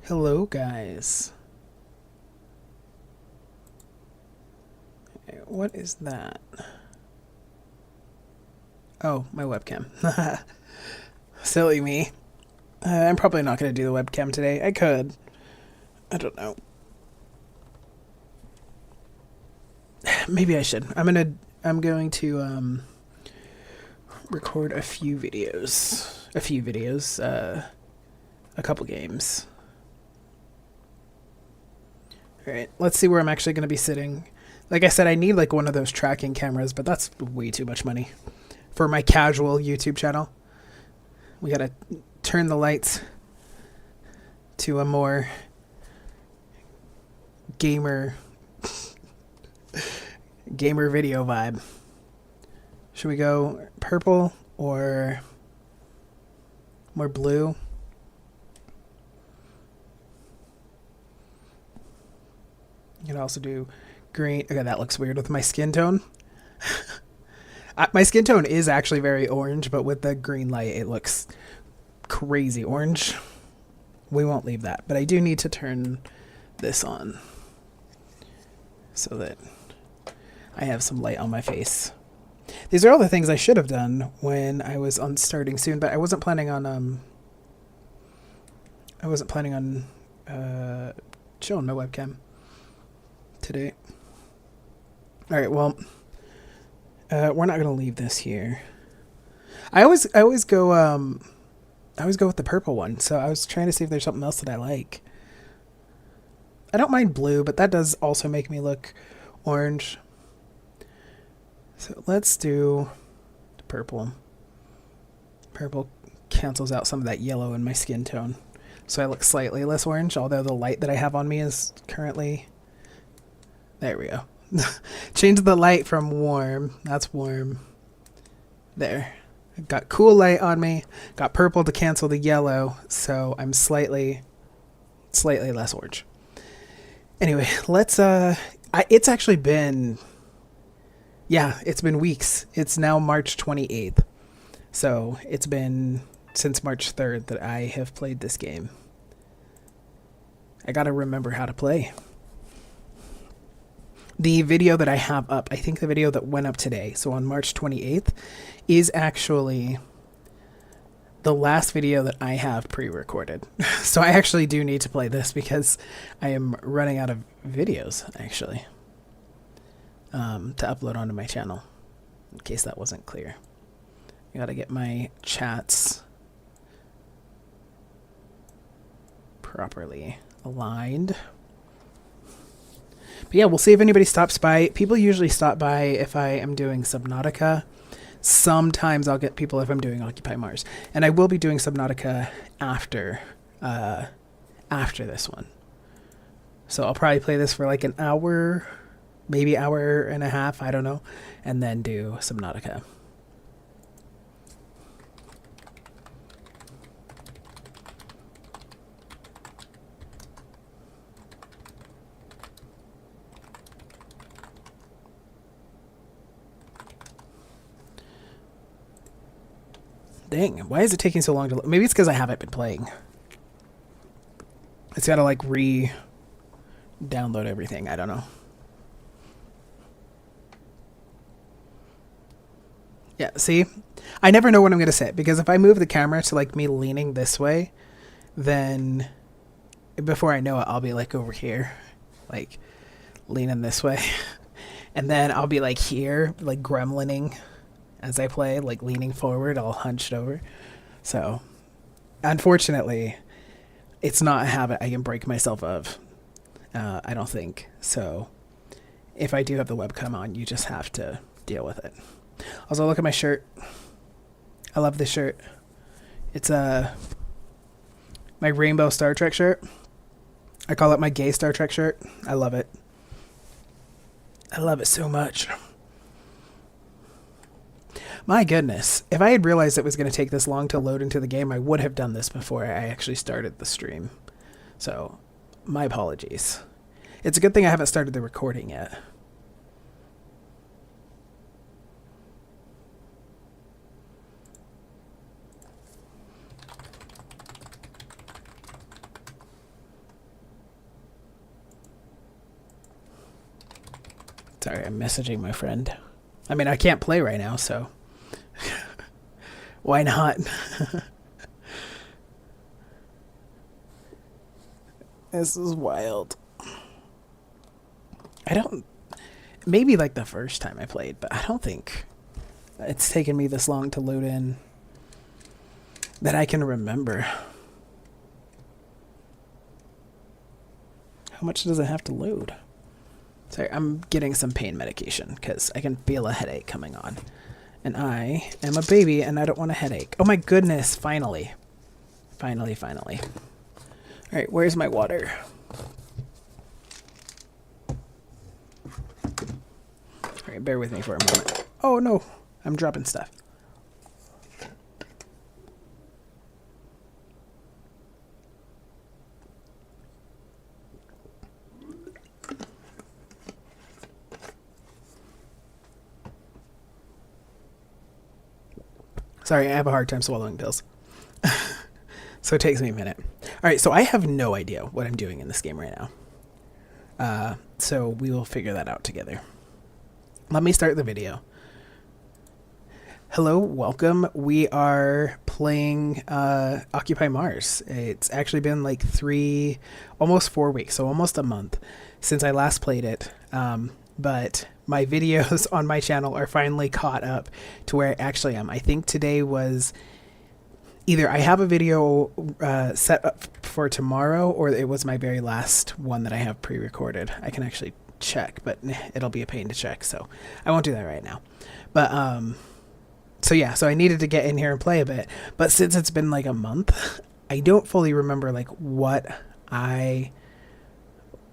Hello, guys. What is that? Oh, my webcam. Silly me. I'm probably not going to do the webcam today. I could. I don't know. Maybe I should. I'm going to record a few videos. A couple games. Alright, let's see where I'm actually going to be sitting. Like I said, I need like one of those tracking cameras, but that's way too much money for my casual YouTube channel. We gotta turn the lights to a more gamer video vibe. Should we go purple or more blue? You can also do green. Okay, that looks weird with my skin tone. My skin tone is actually very orange, but with the green light, it looks crazy orange. We won't leave that, but I do need to turn this on so that I have some light on my face. These are all the things I should have done when I was on starting soon, but I wasn't planning on showing my webcam today. All right, well, we're not gonna leave this here. I always go with the purple one. So I was trying to see if there's something else that I like. I don't mind blue, but that does also make me look orange. So let's do the purple. Purple cancels out some of that yellow in my skin tone, so I look slightly less orange, although the light that I have on me is currently... There we go. Change the light from warm. That's warm. There. Got cool light on me. Got purple to cancel the yellow, so I'm slightly less orange. Anyway, let's it's actually been... Yeah, it's been weeks. It's now March 28th. So it's been since March 3rd that I have played this game. I gotta remember how to play. The video that I have up, I think the video that went up today, so on March 28th, is actually the last video that I have pre-recorded. So I actually do need to play this because I am running out of videos, actually, to upload onto my channel, in case that wasn't clear. I gotta get my chats properly aligned. But yeah, we'll see if anybody stops by. People usually stop by if I am doing Subnautica. Sometimes I'll get people if I'm doing Occupy Mars. And I will be doing Subnautica after this one. So I'll probably play this for like an hour, maybe hour and a half, I don't know, and then do Subnautica. Dang, why is it taking so long to load? Maybe it's because I haven't been playing. It's got to like re-download everything. I don't know. Yeah, see? I never know when I'm going to sit, because if I move the camera to like me leaning this way, then before I know it, I'll be like over here, like leaning this way. And then I'll be like here, like gremlining as I play, like leaning forward, all hunched over. So, unfortunately, it's not a habit I can break myself of. I don't think. So, if I do have the webcam on, you just have to deal with it. Also, look at my shirt. I love this shirt. It's my rainbow Star Trek shirt. I call it my gay Star Trek shirt. I love it. I love it so much. My goodness. If I had realized it was going to take this long to load into the game, I would have done this before I actually started the stream. So, my apologies. It's a good thing I haven't started the recording yet. Sorry, I'm messaging my friend. I mean, I can't play right now, so why not? This is wild. I don't... Maybe like the first time I played, but I don't think it's taken me this long to load in that I can remember. How much does it have to load? Sorry, I'm getting some pain medication because I can feel a headache coming on. And I am a baby and I don't want a headache. Oh my goodness, finally. Finally. Alright, where's my water? Alright, bear with me for a moment. Oh no, I'm dropping stuff. Sorry, I have a hard time swallowing pills. So it takes me a minute. Alright, so I have no idea what I'm doing in this game right now. So we will figure that out together. Let me start the video. Hello, welcome. We are playing Occupy Mars. It's actually been like almost 4 weeks, so almost a month since I last played it. But my videos on my channel are finally caught up to where I actually am. I think today was either I have a video set up for tomorrow, or it was my very last one that I have pre-recorded. I can actually check, but it'll be a pain to check, so I won't do that right now. But so yeah, so I needed to get in here and play a bit, but since it's been like a month, I don't fully remember like what I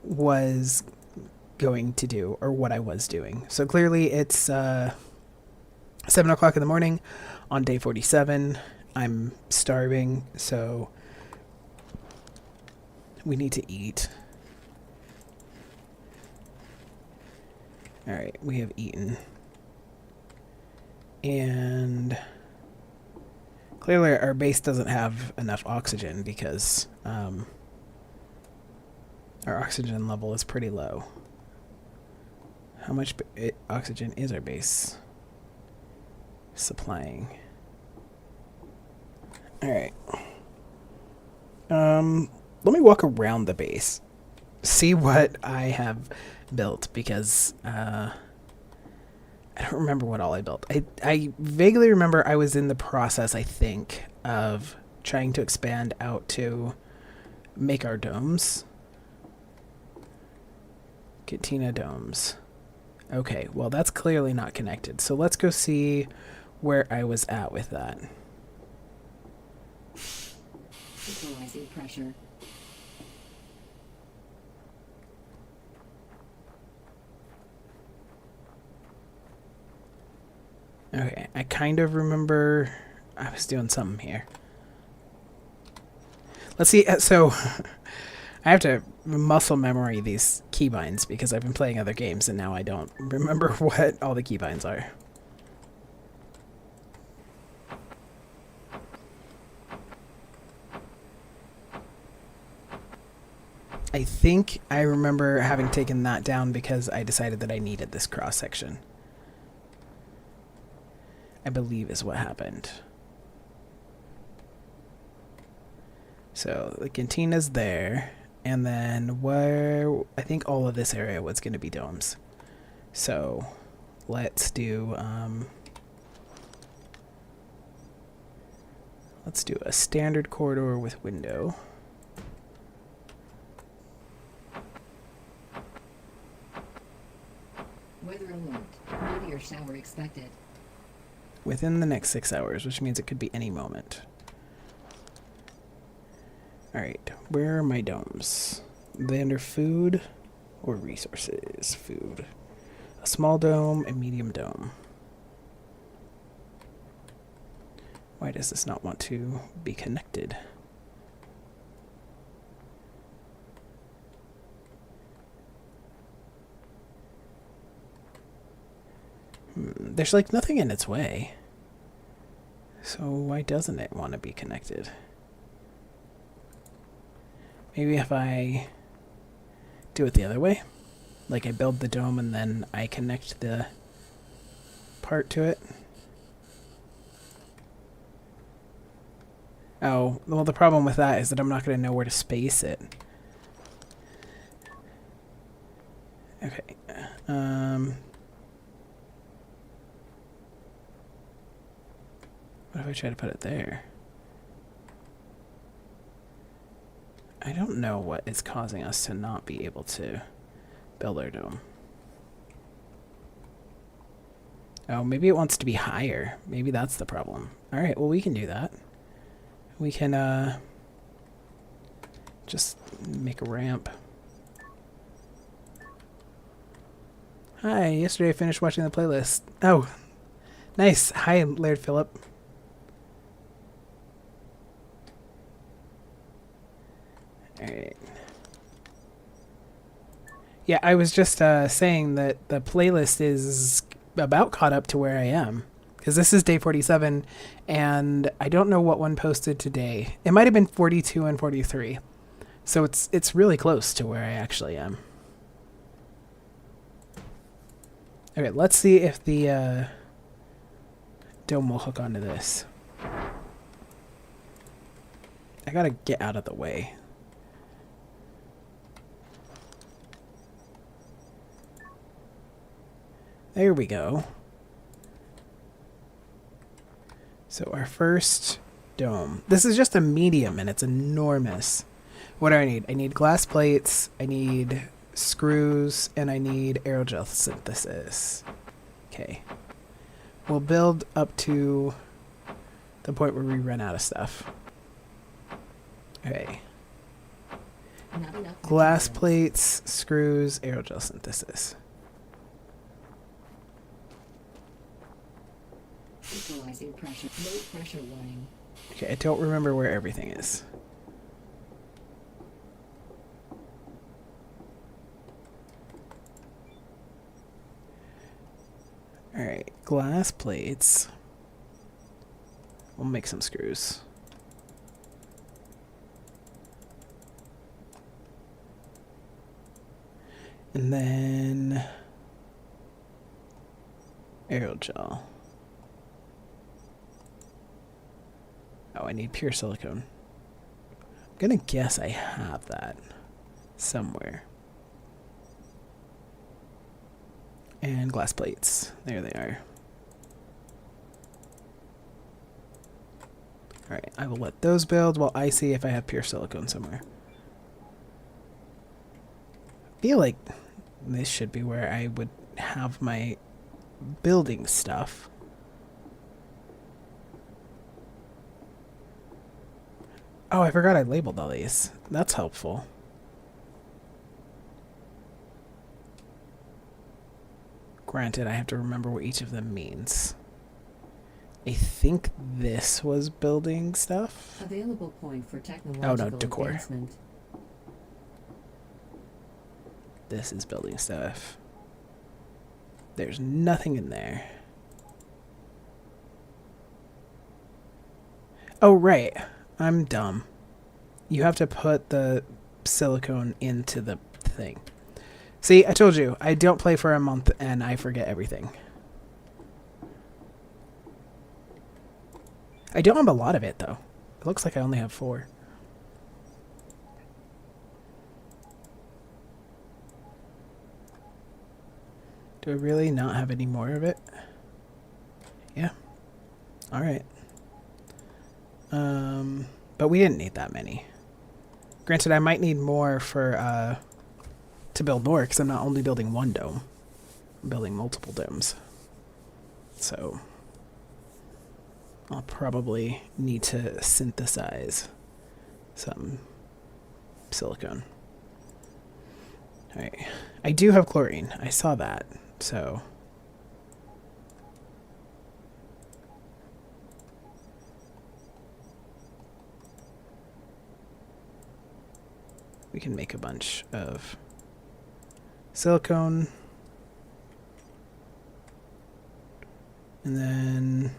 was going to do or what I was doing. So clearly it's 7 o'clock in the morning on day 47. I'm starving, so we need to eat. Alright, we have eaten. And clearly our base doesn't have enough oxygen because our oxygen level is pretty low. How much oxygen is our base supplying? Alright. Let me walk around the base. See what I have built, because I don't remember what all I built. I vaguely remember I was in the process, I think, of trying to expand out to make our domes. Cantina domes. Okay, well that's clearly not connected. So let's go see where I was at with that. Equalizing pressure. Okay, I kind of remember I was doing something here. Let's see, so I have to muscle memory these keybinds because I've been playing other games and now I don't remember what all the keybinds are. I think I remember having taken that down because I decided that I needed this cross section. I believe is what happened. So the cantina's there, and then where I think all of this area was going to be domes. So let's do a standard corridor with window. Weather alert. Meteor shower expected. Within the next 6 hours, which means it could be any moment. Alright, where are my domes? Are they under food or resources? Food. A small dome, a medium dome. Why does this not want to be connected? There's like nothing in its way. So why doesn't it want to be connected? Maybe if I do it the other way? Like I build the dome and then I connect the part to it. Oh, well, the problem with that is that I'm not going to know where to space it. Okay. What if I try to put it there? I don't know what is causing us to not be able to build our dome. Oh, maybe it wants to be higher. Maybe that's the problem. Alright, well, we can do that. We can, just make a ramp. Hi, yesterday I finished watching the playlist. Oh, nice. Hi, Laird Phillip. Alright. Yeah, I was just saying that the playlist is about caught up to where I am. Because this is day 47, and I don't know what one posted today. It might have been 42 and 43. So it's really close to where I actually am. Okay, let's see if the dome will hook onto this. I gotta get out of the way. There we go. So our first dome. This is just a medium and it's enormous. What do I need? I need glass plates, I need screws, and I need aerogel synthesis. Okay. We'll build up to the point where we run out of stuff. Okay. Not enough Glass materials. plates, screws, aerogel synthesis. Equalizing pressure. Low pressure warning. Okay, I don't remember where everything is. Alright, glass plates. We'll make some screws. And then aerogel. Oh, I need pure silicone. I'm gonna guess I have that somewhere. And glass plates. There they are. Alright, I will let those build while I see if I have pure silicone somewhere. I feel like this should be where I would have my building stuff. Oh, I forgot I labeled all these. That's helpful. Granted, I have to remember what each of them means. I think this was building stuff. Available point for technological decor. advancement. This is building stuff. There's nothing in there. Oh, right. I'm dumb. You have to put the silicone into the thing. See, I told you, I don't play for a month and I forget everything. I don't have a lot of it, though. It looks like I only have 4. Do I really not have any more of it? Yeah. Alright. But we didn't need that many. Granted, I might need more for, to build more, because I'm not only building one dome. I'm building multiple domes. So I'll probably need to synthesize some silicone. Alright. I do have chlorine. I saw that. So we can make a bunch of silicone. And then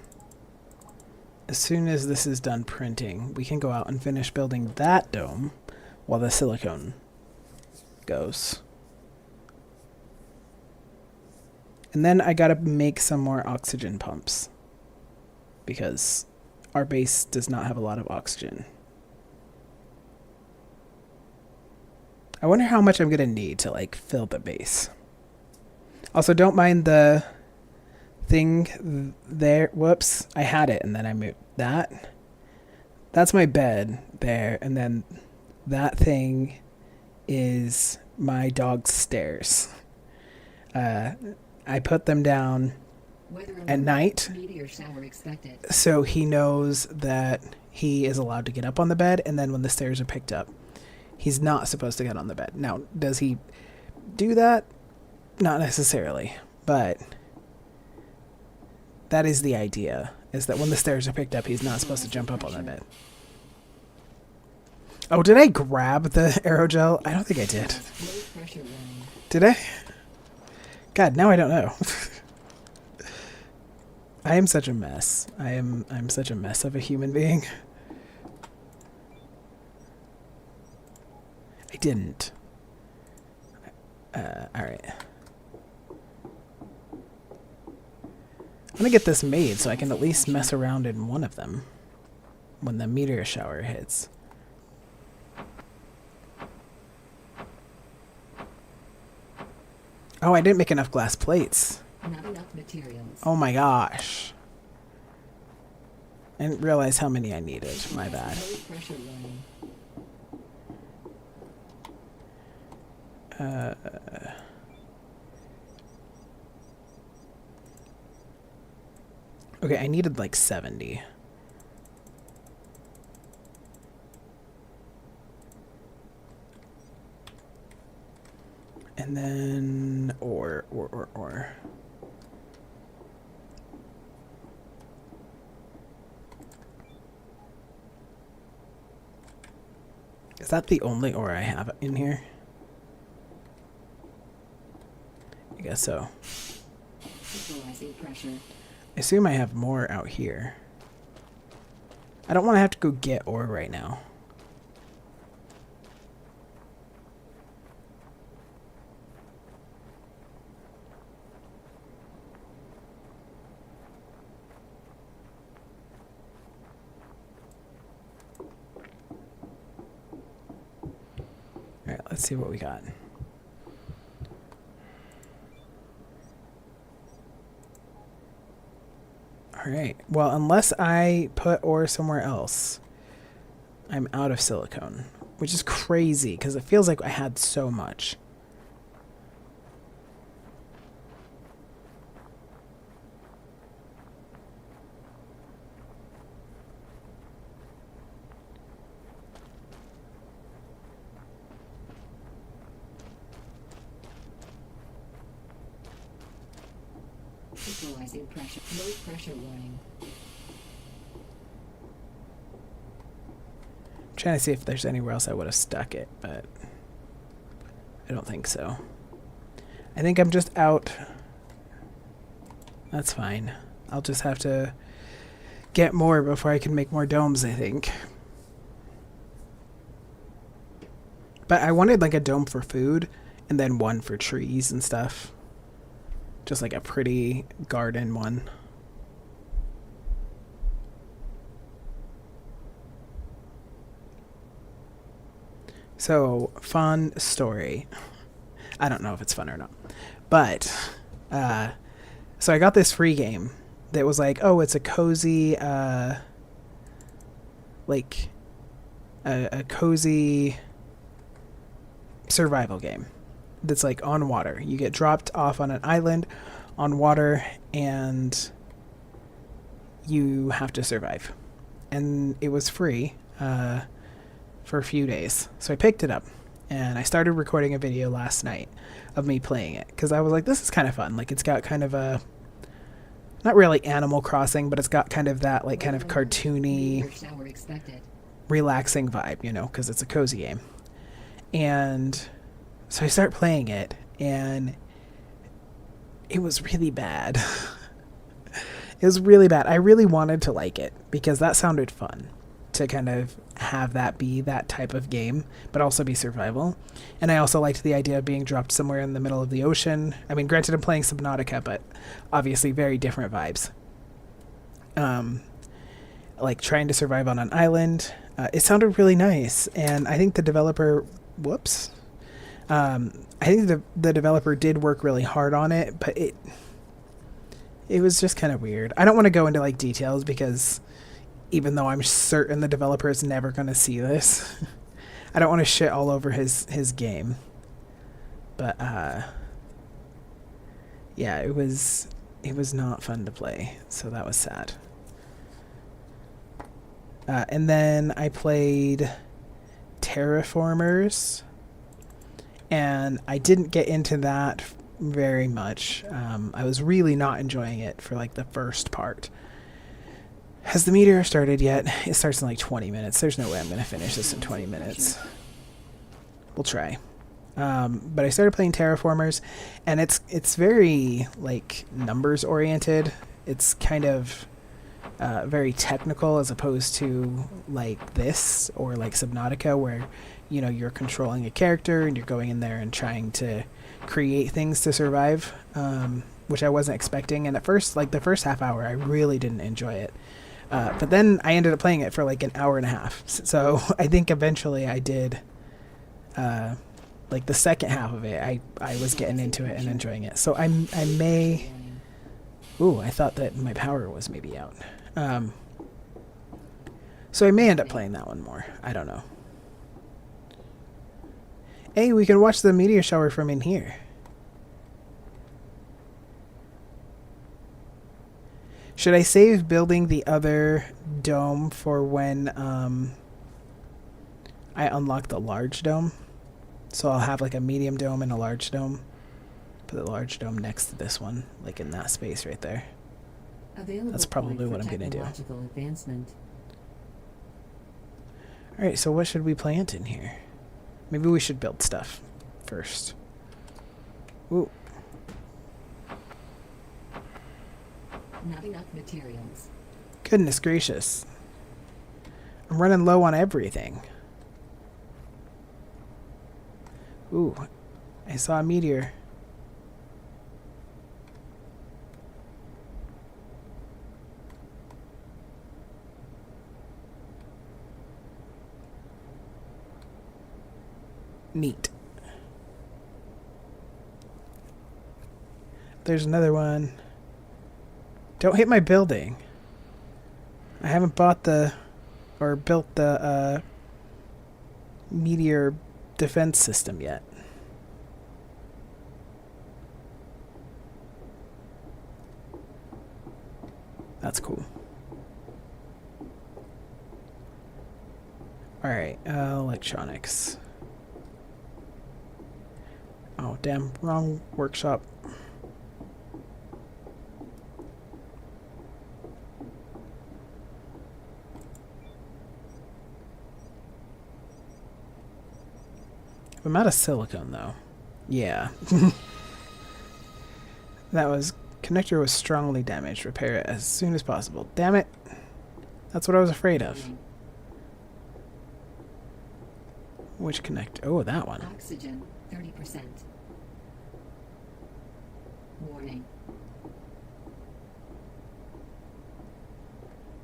as soon as this is done printing, we can go out and finish building that dome while the silicone goes. And then I gotta make some more oxygen pumps. Because our base does not have a lot of oxygen. I wonder how much I'm gonna need to like fill the base. Also, don't mind the thing there. Whoops, I had it and then I moved that. That's my bed there, and then that thing is my dog's stairs. I put them down at night so he knows that he is allowed to get up on the bed, and then when the stairs are picked up, he's not supposed to get on the bed. Now, does he do that? Not necessarily, but that is the idea, is that when the stairs are picked up, he's not supposed to jump up on the bed. Oh, did I grab the aerogel? I don't think I did. Did I? God, now I don't know. I am such a mess. I'm such a mess of a human being. I didn't. Alright. I'm gonna get this made so I can at least mess around in one of them when the meteor shower hits. Oh, I didn't make enough glass plates. Not enough materials. Oh my gosh. I didn't realize how many I needed. My bad. Low pressure running. Okay, I needed like 70. And then ore. Is that the only ore I have in here? I guess so. Equalizing pressure. I assume I have more out here. I don't want to have to go get ore right now. Alright, let's see what we got. Alright, well, unless I put ore somewhere else, I'm out of silicone, which is crazy because it feels like I had so much. Equalizing pressure. Low pressure warning. I'm trying to see if there's anywhere else I would have stuck it, but I don't think so. I think I'm just out. That's fine. I'll just have to get more before I can make more domes, I think. But I wanted like a dome for food and then one for trees and stuff. Just like a pretty garden one. So, fun story. I don't know if it's fun or not. But, so I got this free game that was like, oh, it's a cozy, like, a cozy survival game that's like on water. You get dropped off on an island on water and you have to survive. And it was free for a few days. So I picked it up and I started recording a video last night of me playing it because I was like, this is kind of fun. Like, it's got kind of a, not really Animal Crossing, but it's got kind of that like kind of cartoony, relaxing vibe, you know, because it's a cozy game. And so I start playing it, and it was really bad. It was really bad. I really wanted to like it, because that sounded fun. to kind of have that be that type of game, but also be survival. And I also liked the idea of being dropped somewhere in the middle of the ocean. I mean, granted, I'm playing Subnautica, but obviously very different vibes. Like trying to survive on an island. It sounded really nice, and I think the developer, whoops, I think the developer did work really hard on it, but it was just kind of weird. I don't want to go into like details because even though I'm certain the developer is never going to see this, I don't want to shit all over his game. But yeah, it was not fun to play, so that was sad. And then I played Terraformers, and I didn't get into that very much. I was really not enjoying it for like the first part. Has the meteor started yet? It starts in like 20 minutes. There's no way I'm going to finish this in 20 minutes. We'll try. But I started playing Terraformers, and it's very like numbers oriented. It's kind of very technical as opposed to like this or like Subnautica, where you know you're controlling a character and you're going in there and trying to create things to survive, which I wasn't expecting. And at first, like the first half hour, I really didn't enjoy it. But then I ended up playing it for like an hour and a half. So I think eventually I did, like the second half of it, I was getting into it and enjoying it. So I may, ooh, I thought that my power was maybe out. So I may end up playing that one more. I don't know. Hey, we can watch the meteor shower from in here. Should I save building the other dome for when I unlock the large dome? So I'll have like a medium dome and a large dome. Put the large dome next to this one, like in that space right there. That's probably what I'm going to do. Alright, so what should we plant in here? Maybe we should build stuff first. Ooh. Not enough materials. Goodness gracious. I'm running low on everything. Ooh, I saw a meteor. Neat. There's another one. Don't hit my building. I haven't bought the or built the meteor defense system yet. That's cool. Alright, electronics. Oh, damn, wrong workshop. I'm out of silicone, though. Yeah. That was... Connector was strongly damaged. Repair it as soon as possible. Damn it. That's what I was afraid of. Which connector? Oh, that one. Oxygen, 30%. Warning.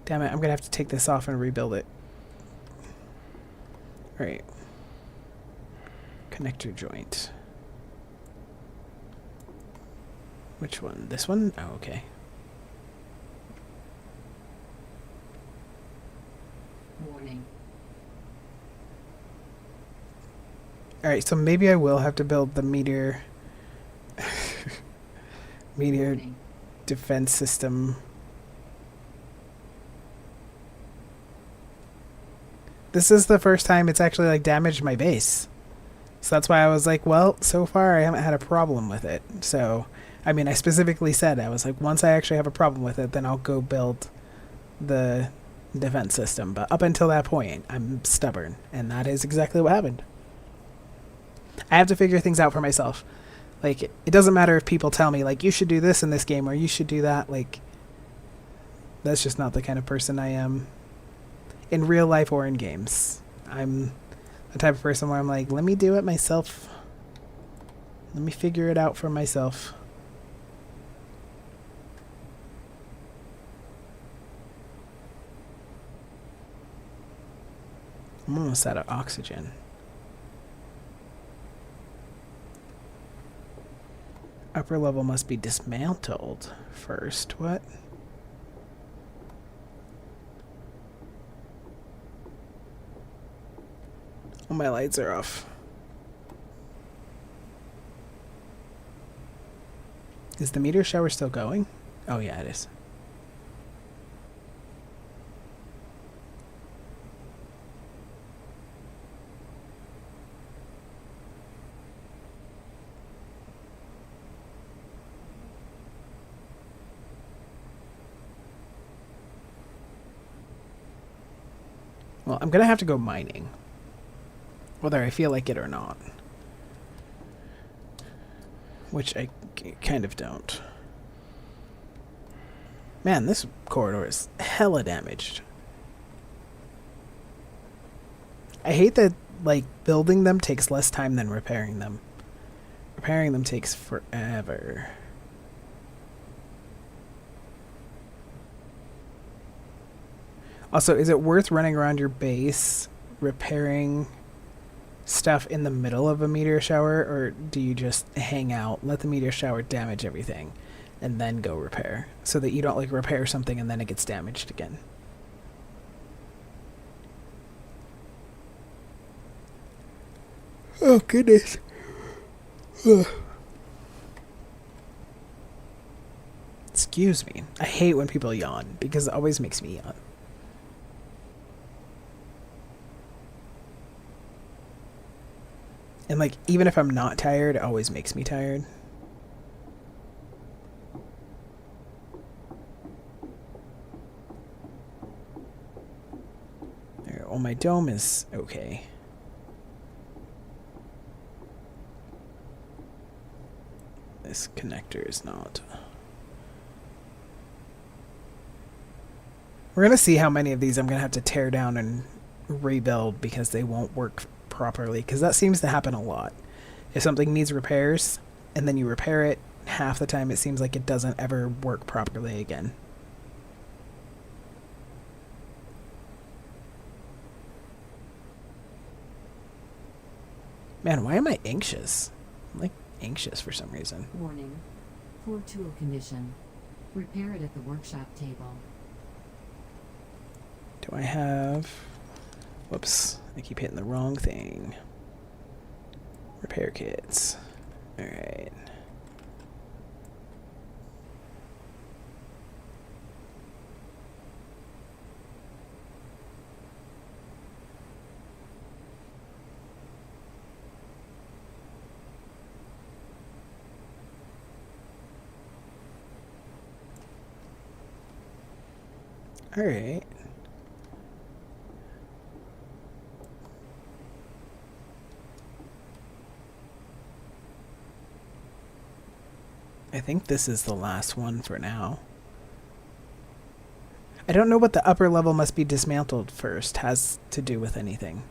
Damn it, I'm gonna have to take this off and rebuild it. Alright. Connector joint. Which one? This one? Oh, okay. Warning. Alright, so maybe I will have to build the meteor meteor Warning. defense system. This is the first time it's actually like damaged my base. So that's why I was like, well, so far I haven't had a problem with it. So, I mean, I specifically said, I was like, once I actually have a problem with it, then I'll go build the defense system. But up until that point, I'm stubborn. And that is exactly what happened. I have to figure things out for myself. Like, it doesn't matter if people tell me, like, you should do this in this game or you should do that. Like, that's just not the kind of person I am. in real life or in games. I'm the type of person where I'm like, let me do it myself. Let me figure it out for myself. I'm almost out of oxygen. Upper level must be dismantled first. What? All my lights are off. Is the meteor shower still going? Oh yeah, it is. Well, I'm gonna have to go mining. Whether I feel like it or not. Which I kind of don't. Man, this corridor is hella damaged. I hate that, like, building them takes less time than repairing them. Repairing them takes forever. Also, is it worth running around your base repairing stuff in the middle of a meteor shower, or do you just hang out, let the meteor shower damage everything, and then go repair, so that you don't like repair something and then it gets damaged again? Oh goodness. Ugh. Excuse me. I hate when people yawn because it always makes me yawn. And like, even if I'm not tired, it always makes me tired. There, well, my dome is okay. This connector is not. We're going to see how many of these I'm going to have to tear down and rebuild because they won't work properly, because that seems to happen a lot. If something needs repairs and then you repair it, half the time it seems like it doesn't ever work properly again. Man, why am I anxious? I'm like anxious for some reason. Warning. Poor tool condition. Repair it at the workshop table. Do I have... Whoops, I keep hitting the wrong thing. Repair kits. Alright. Alright. I think this is the last one for now. I don't know what the upper level must be dismantled first has to do with anything.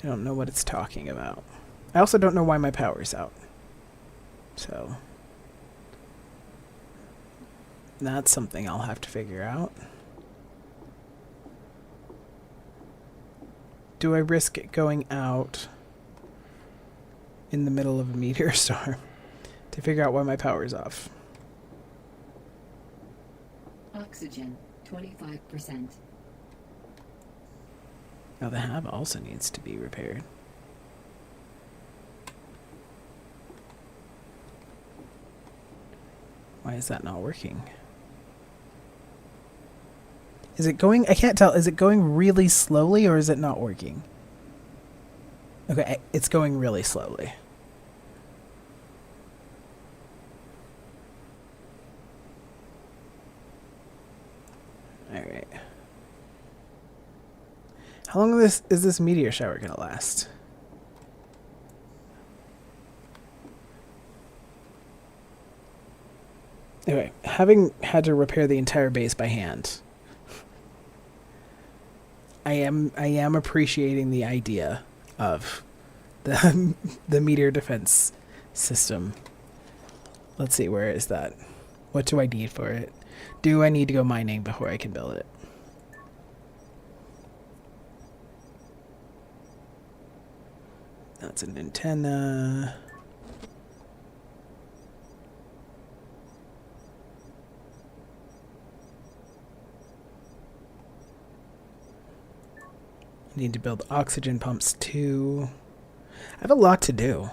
I don't know what it's talking about. I also don't know why my power's out. So that's something I'll have to figure out. Do I risk it going out in the middle of a meteor storm to figure out why my power's off? Oxygen, 25%. Now the hab also needs to be repaired. Why is that not working? Is it going... I can't tell. Is it going really slowly or is it not working? Okay, it's going really slowly. Alright. How long is this meteor shower gonna last? Anyway, having had to repair the entire base by hand, I am appreciating the idea of the the meteor defense system. Let's see, where is that? What do I need for it? Do I need to go mining before I can build it? That's an antenna. Need to build oxygen pumps too. I have a lot to do.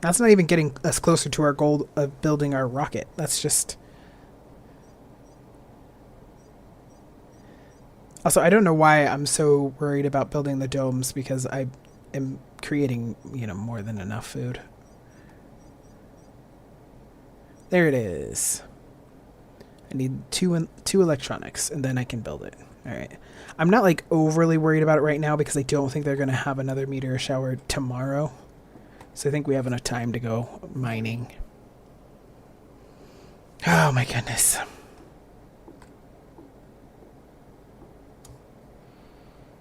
That's not even getting us closer to our goal of building our rocket. That's just... Also, I don't know why I'm so worried about building the domes, because I am creating, more than enough food. There it is. I need two electronics, and then I can build it. All right. I'm not like overly worried about it right now because I don't think they're going to have another meteor shower tomorrow. So I think we have enough time to go mining. Oh my goodness.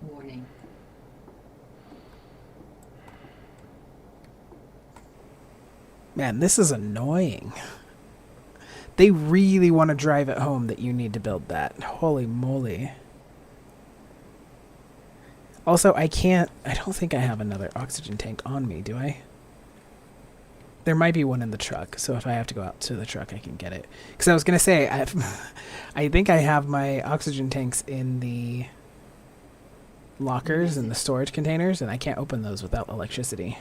Warning. Man, this is annoying. They really want to drive it home that you need to build that. Holy moly. Also, I don't think I have another oxygen tank on me, do I? There might be one in the truck, so if I have to go out to the truck, I can get it. Because I was going to say, I think I have my oxygen tanks in the lockers and the storage containers, and I can't open those without electricity.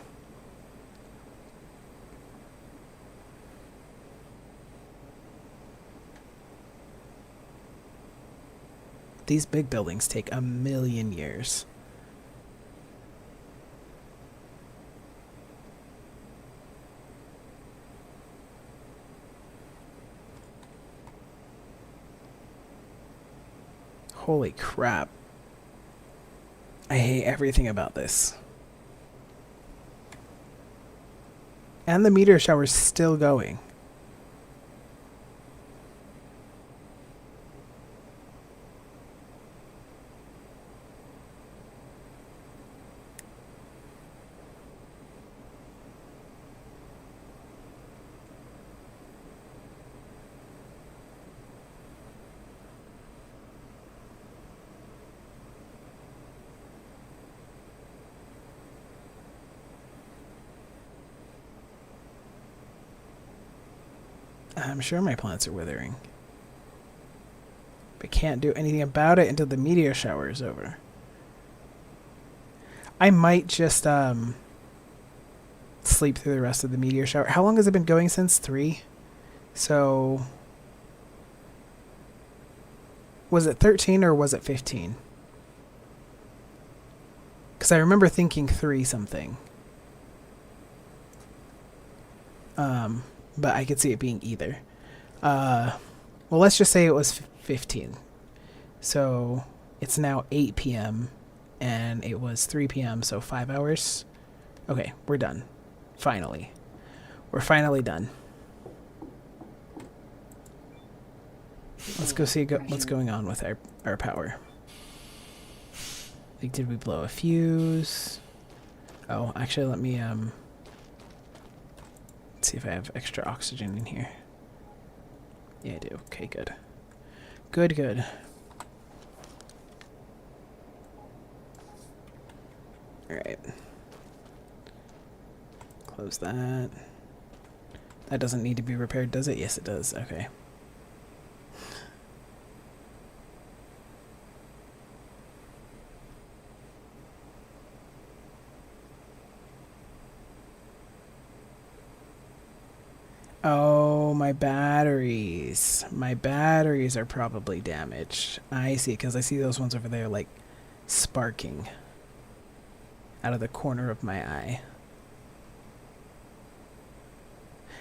These big buildings take a million years. Holy crap. I hate everything about this. And the meteor shower's still going. I'm sure my plants are withering. But can't do anything about it until the meteor shower is over. I might just sleep through the rest of the meteor shower. How long has it been going since? 3? So... Was it 13 or was it 15? Because I remember thinking 3 something. But I could see it being either. Well, let's just say it was 15. So it's now 8 p.m. and it was 3 p.m., so 5 hours. Okay, we're done. Finally. We're finally done. Let's go see what's going on with our power. Like, did we blow a fuse? Oh, actually, let me, let's see if I have extra oxygen in here. Yeah, I do. Okay, good. Good, good. Alright. Close that. That doesn't need to be repaired, does it? Yes, it does. Okay. Oh, my batteries. My batteries are probably damaged. I see, because I see those ones over there, like, sparking out of the corner of my eye.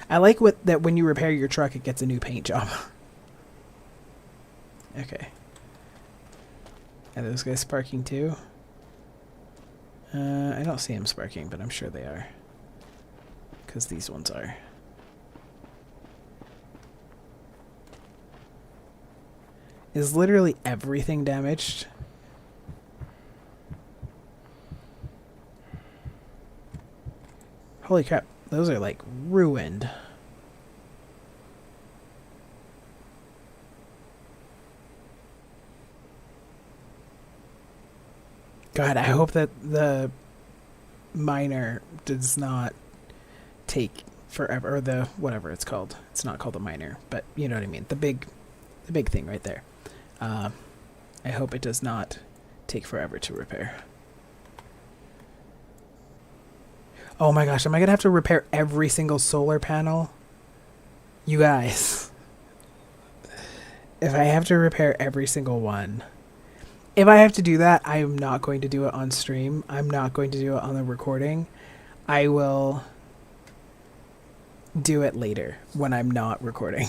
I like that when you repair your truck, it gets a new paint job. Okay. Are those guys sparking too? I don't see them sparking, but I'm sure they are. Because these ones are. Is literally everything damaged? Holy crap, those are like ruined. God, I hope that the miner does not take forever, or the whatever it's called. It's not called a miner, but you know what I mean. The big thing right there. Uh, I hope it does not take forever to repair. Oh my gosh, am I gonna have to repair every single solar panel? You guys, if I have to repair every single one, if I have to do that, I am not going to do it on stream. I'm not going to do it on the recording. I will do it later when I'm not recording.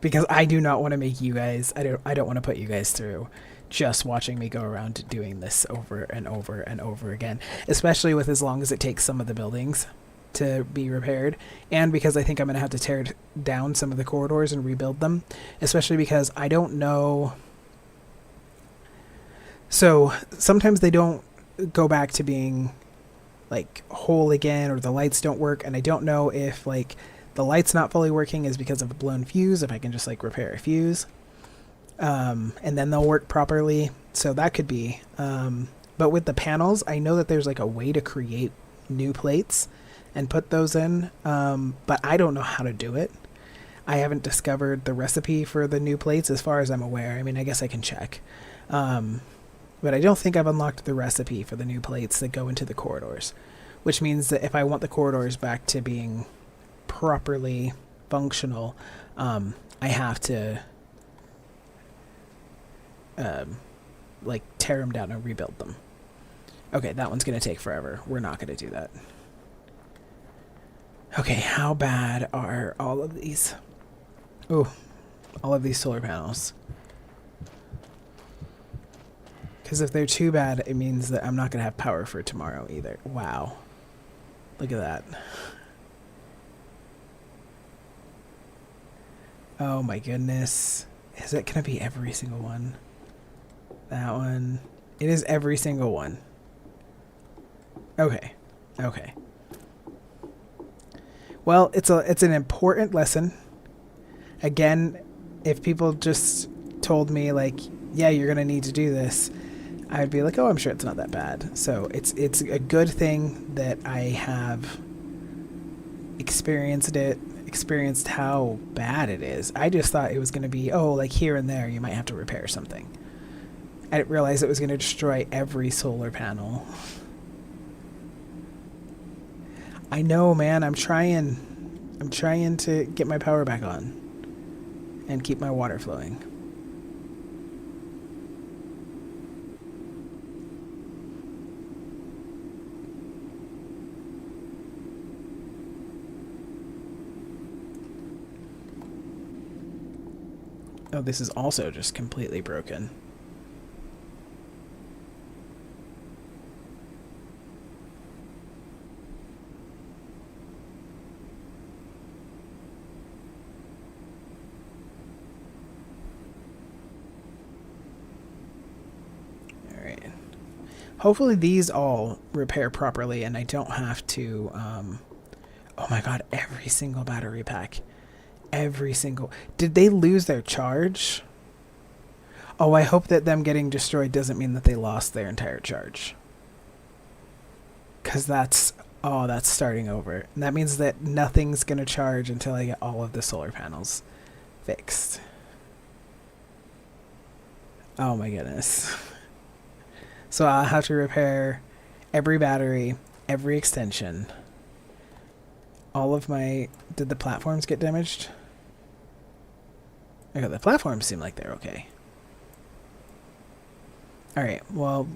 Because I do not want to make you guys, I don't want to put you guys through just watching me go around doing this over and over and over again, especially with as long as it takes some of the buildings to be repaired, and because I think I'm going to have to tear down some of the corridors and rebuild them, especially because I don't know. So sometimes they don't go back to being like whole again, or the lights don't work, and I don't know if like the light's not fully working is because of a blown fuse, if I can just like repair a fuse, and then they'll work properly. So that could be. But with the panels, I know that there's like a way to create new plates and put those in, but I don't know how to do it. I haven't discovered the recipe for the new plates as far as I'm aware. I mean, I guess I can check. But I don't think I've unlocked the recipe for the new plates that go into the corridors, which means that if I want the corridors back to being properly functional, I have to like tear them down and rebuild them. Okay, that one's going to take forever. We're not going to do that. Okay, how bad are all of these? Oh, all of these solar panels. Because if they're too bad, it means that I'm not going to have power for tomorrow either. Wow. Look at that. Oh my goodness. Is it going to be every single one? That one. It is every single one. Okay. Okay. Well, it's an important lesson. Again, if people just told me like, yeah, you're going to need to do this, I'd be like, oh, I'm sure it's not that bad. So it's a good thing that I have experienced how bad it is. I just thought it was going to be, oh, like here and there you might have to repair something. I didn't realize it was going to destroy every solar panel. I know, man. I'm trying to get my power back on and keep my water flowing. Oh, this is also just completely broken. Alright. Hopefully these all repair properly and I don't have to... oh my god, every single battery pack. Every single... Did they lose their charge? Oh, I hope that them getting destroyed doesn't mean that they lost their entire charge. Because that's... Oh, that's starting over. And that means that nothing's going to charge until I get all of the solar panels fixed. Oh my goodness. So I'll have to repair every battery, every extension. All of my... Did the platforms get damaged? Okay, the platforms seem like they're okay. Alright, well...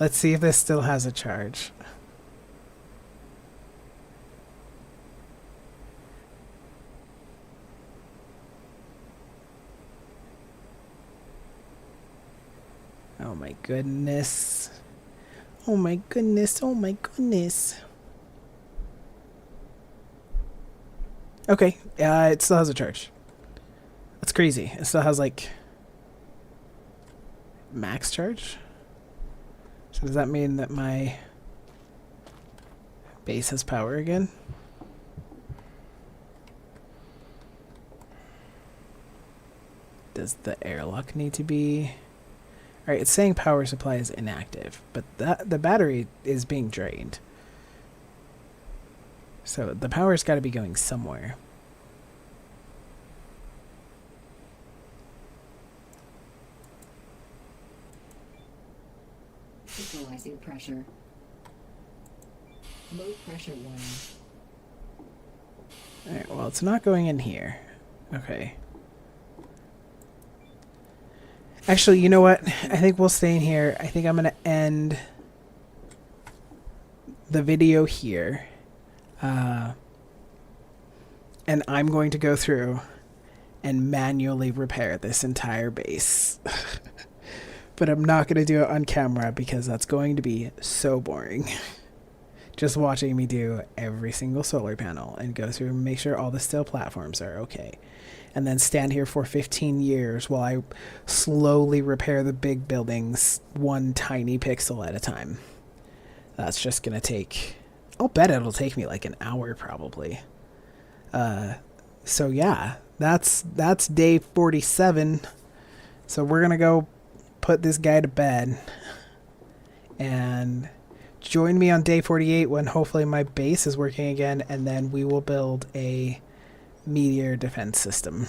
Let's see if this still has a charge. Oh my goodness. Oh my goodness, oh my goodness. Okay, it still has a charge. That's crazy. It still has like max charge. So does that mean that my base has power again? Does the airlock need to be... Alright, it's saying power supply is inactive, but the battery is being drained. So the power's got to be going somewhere. Equalizing pressure. Low pressure 1. Alright, well, it's not going in here. Okay. Actually, you know what? I think we'll stay in here. I think I'm going to end the video here. And I'm going to go through and manually repair this entire base. But I'm not going to do it on camera because that's going to be so boring. Just watching me do every single solar panel and go through and make sure all the steel platforms are okay. And then stand here for 15 years while I slowly repair the big buildings one tiny pixel at a time. That's just going to take... I'll bet it'll take me like an hour probably. So yeah, that's day 47. So we're going to go put this guy to bed. And join me on day 48 when hopefully my base is working again, and then we will build a meteor defense system.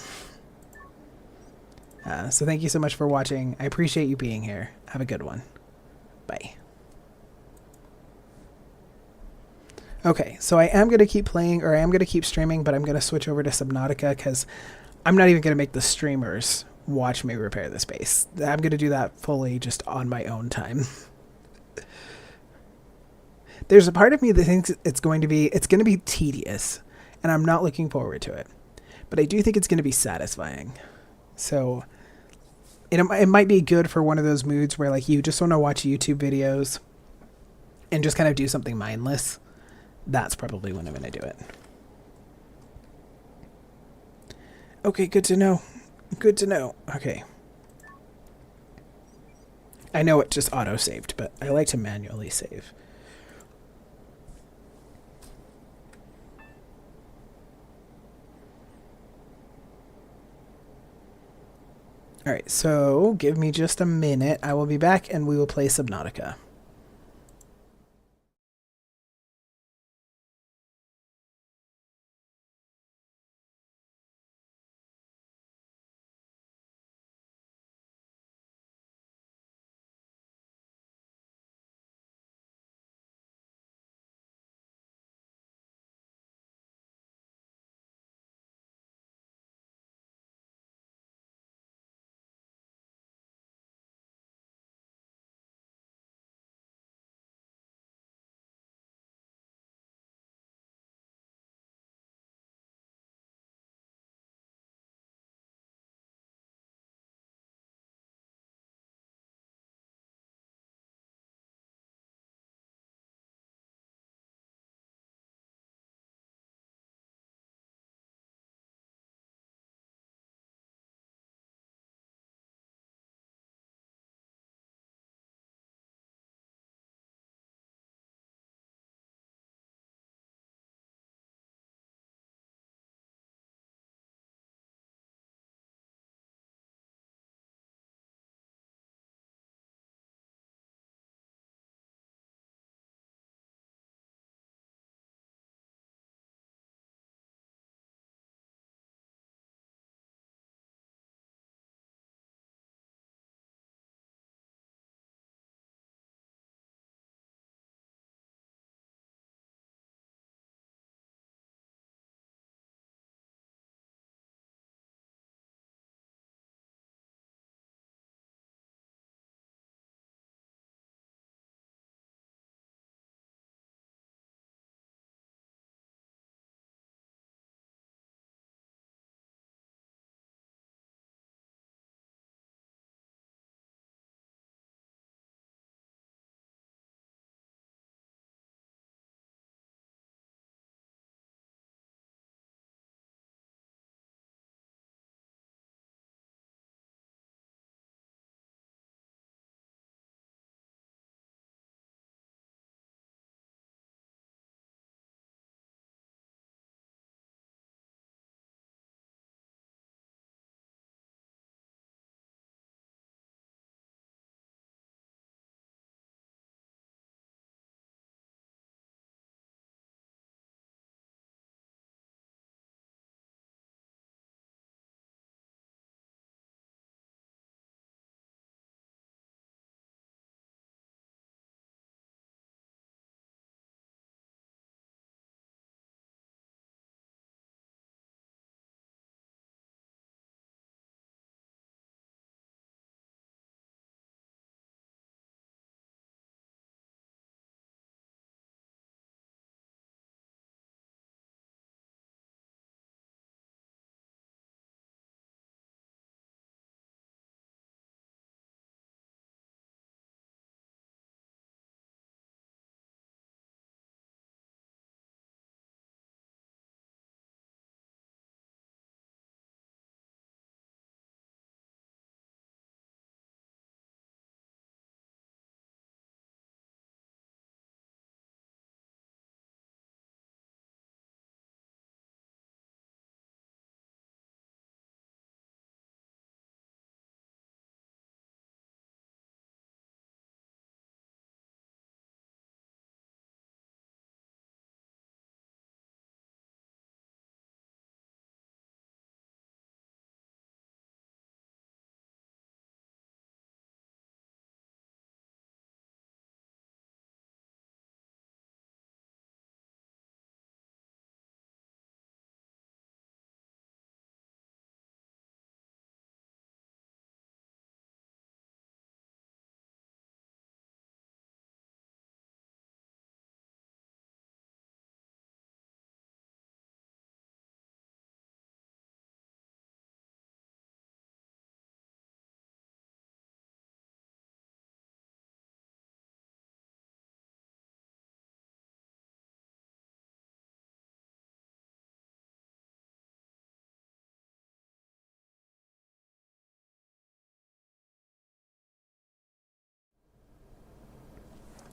So thank you so much for watching. I appreciate you being here. Have a good one. Bye. Okay, so I am going to keep playing, or I am going to keep streaming, but I'm going to switch over to Subnautica because I'm not even going to make the streamers watch me repair this base. I'm going to do that fully just on my own time. There's a part of me that thinks it's going to be tedious, and I'm not looking forward to it. But I do think it's going to be satisfying. So it might be good for one of those moods where like you just want to watch YouTube videos and just kind of do something mindless. That's probably when I'm going to do it. Okay, good to know. Good to know. Okay. I know it just auto-saved, but I like to manually save. Alright, so give me just a minute. I will be back and we will play Subnautica.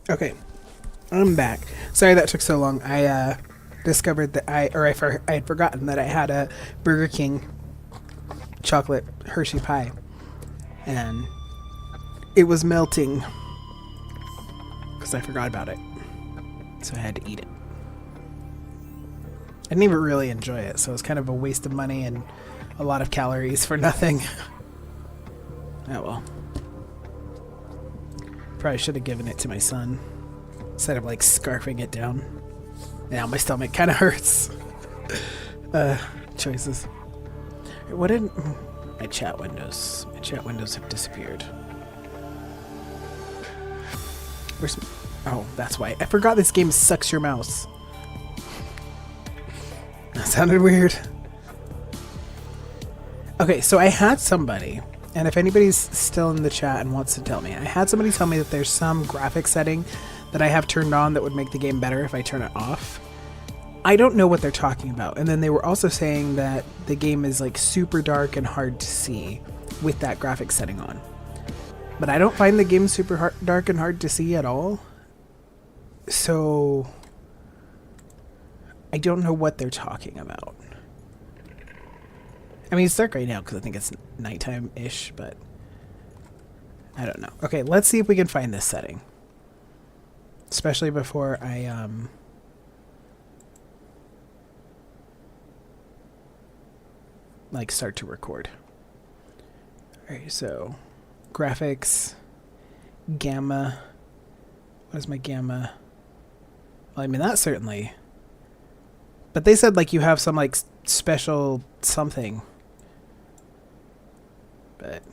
Okay, I'm back. Sorry that took so long. I discovered that I had forgotten that I had a Burger King chocolate Hershey pie, and it was melting because I forgot about it, so I had to eat it. I didn't even really enjoy it, so it was kind of a waste of money and a lot of calories for nothing. Oh well. Probably should have given it to my son instead of like scarfing it down. Now my stomach kind of hurts. Choices. What did my chat windows? My chat windows have disappeared. Where's? Oh, that's why. I forgot this game sucks your mouse. That sounded weird. Okay, so I had somebody, and if anybody's still in the chat and wants to tell me, I had somebody tell me that there's some graphic setting that I have turned on that would make the game better if I turn it off. I don't know what they're talking about. And then they were also saying that the game is like super dark and hard to see with that graphic setting on. But I don't find the game super dark and hard to see at all. So I don't know what they're talking about. I mean, it's dark right now because I think it's nighttime-ish, but I don't know. Okay, let's see if we can find this setting. Especially before I, like, start to record. Alright, so graphics, gamma. What is my gamma? Well, I mean, that certainly. But they said, like, you have some, like, special something. But,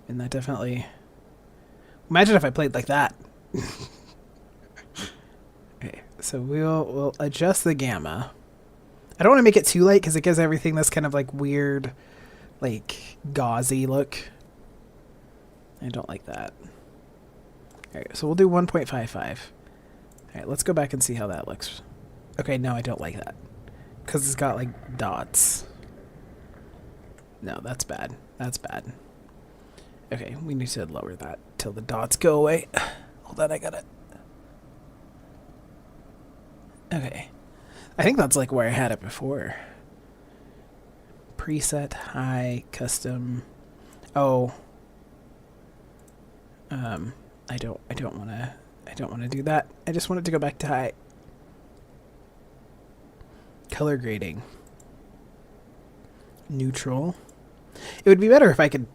and that definitely. Imagine if I played like that. Okay, so we'll adjust the gamma. I don't want to make it too light because it gives everything this kind of like weird, like gauzy look. I don't like that. Alright, so we'll do 1.55. Alright, let's go back and see how that looks. Okay, no, I don't like that. Because it's got like dots. No, that's bad. That's bad. Okay, we need to lower that till the dots go away. Hold on, I got it. Okay. I think that's like where I had it before. Preset, high, custom. Oh. I don't wanna do that. I just want it to go back to high. Color grading. Neutral. It would be better if I could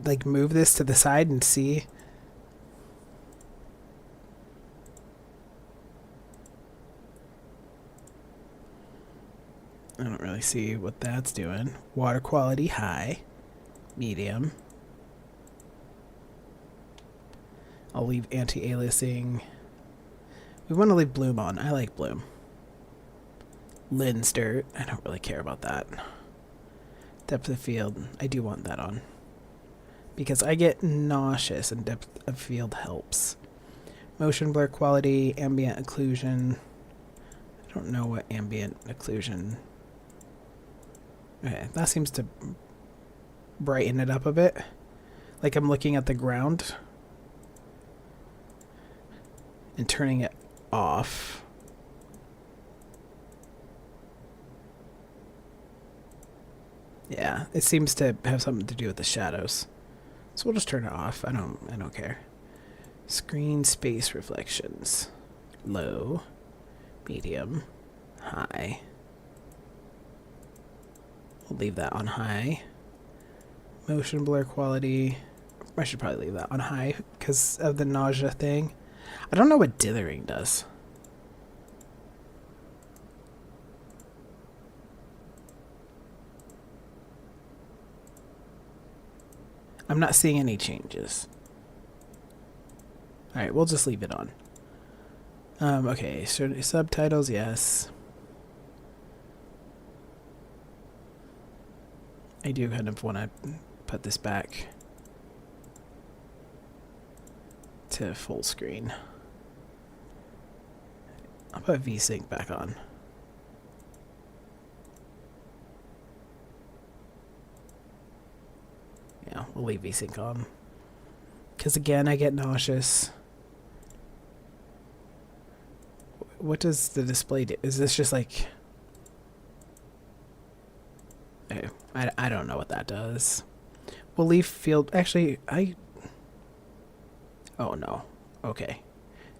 like move this to the side and see. I don't really see what that's doing. Water quality high, medium. I'll leave anti-aliasing. We want to leave bloom on. I like bloom. Lens dirt. I don't really care about that. Depth of field. I do want that on. Because I get nauseous and depth of field helps. Motion blur quality, ambient occlusion. I don't know what ambient occlusion. Okay, that seems to brighten it up a bit. Like I'm looking at the ground and turning it off. Yeah, it seems to have something to do with the shadows. So we'll just turn it off. I don't care. Screen space reflections. Low, medium, high. We'll leave that on high. Motion blur quality. I should probably leave that on high because of the nausea thing. I don't know what dithering does. I'm not seeing any changes. Alright, we'll just leave it on. Okay, so subtitles, yes. I do kind of want to put this back to full screen. I'll put VSync back on. Yeah, we'll leave VSync on. Because again, I get nauseous. what does the display do? Is this just like... I don't know what that does. We'll leave field... Actually, oh, no. Okay.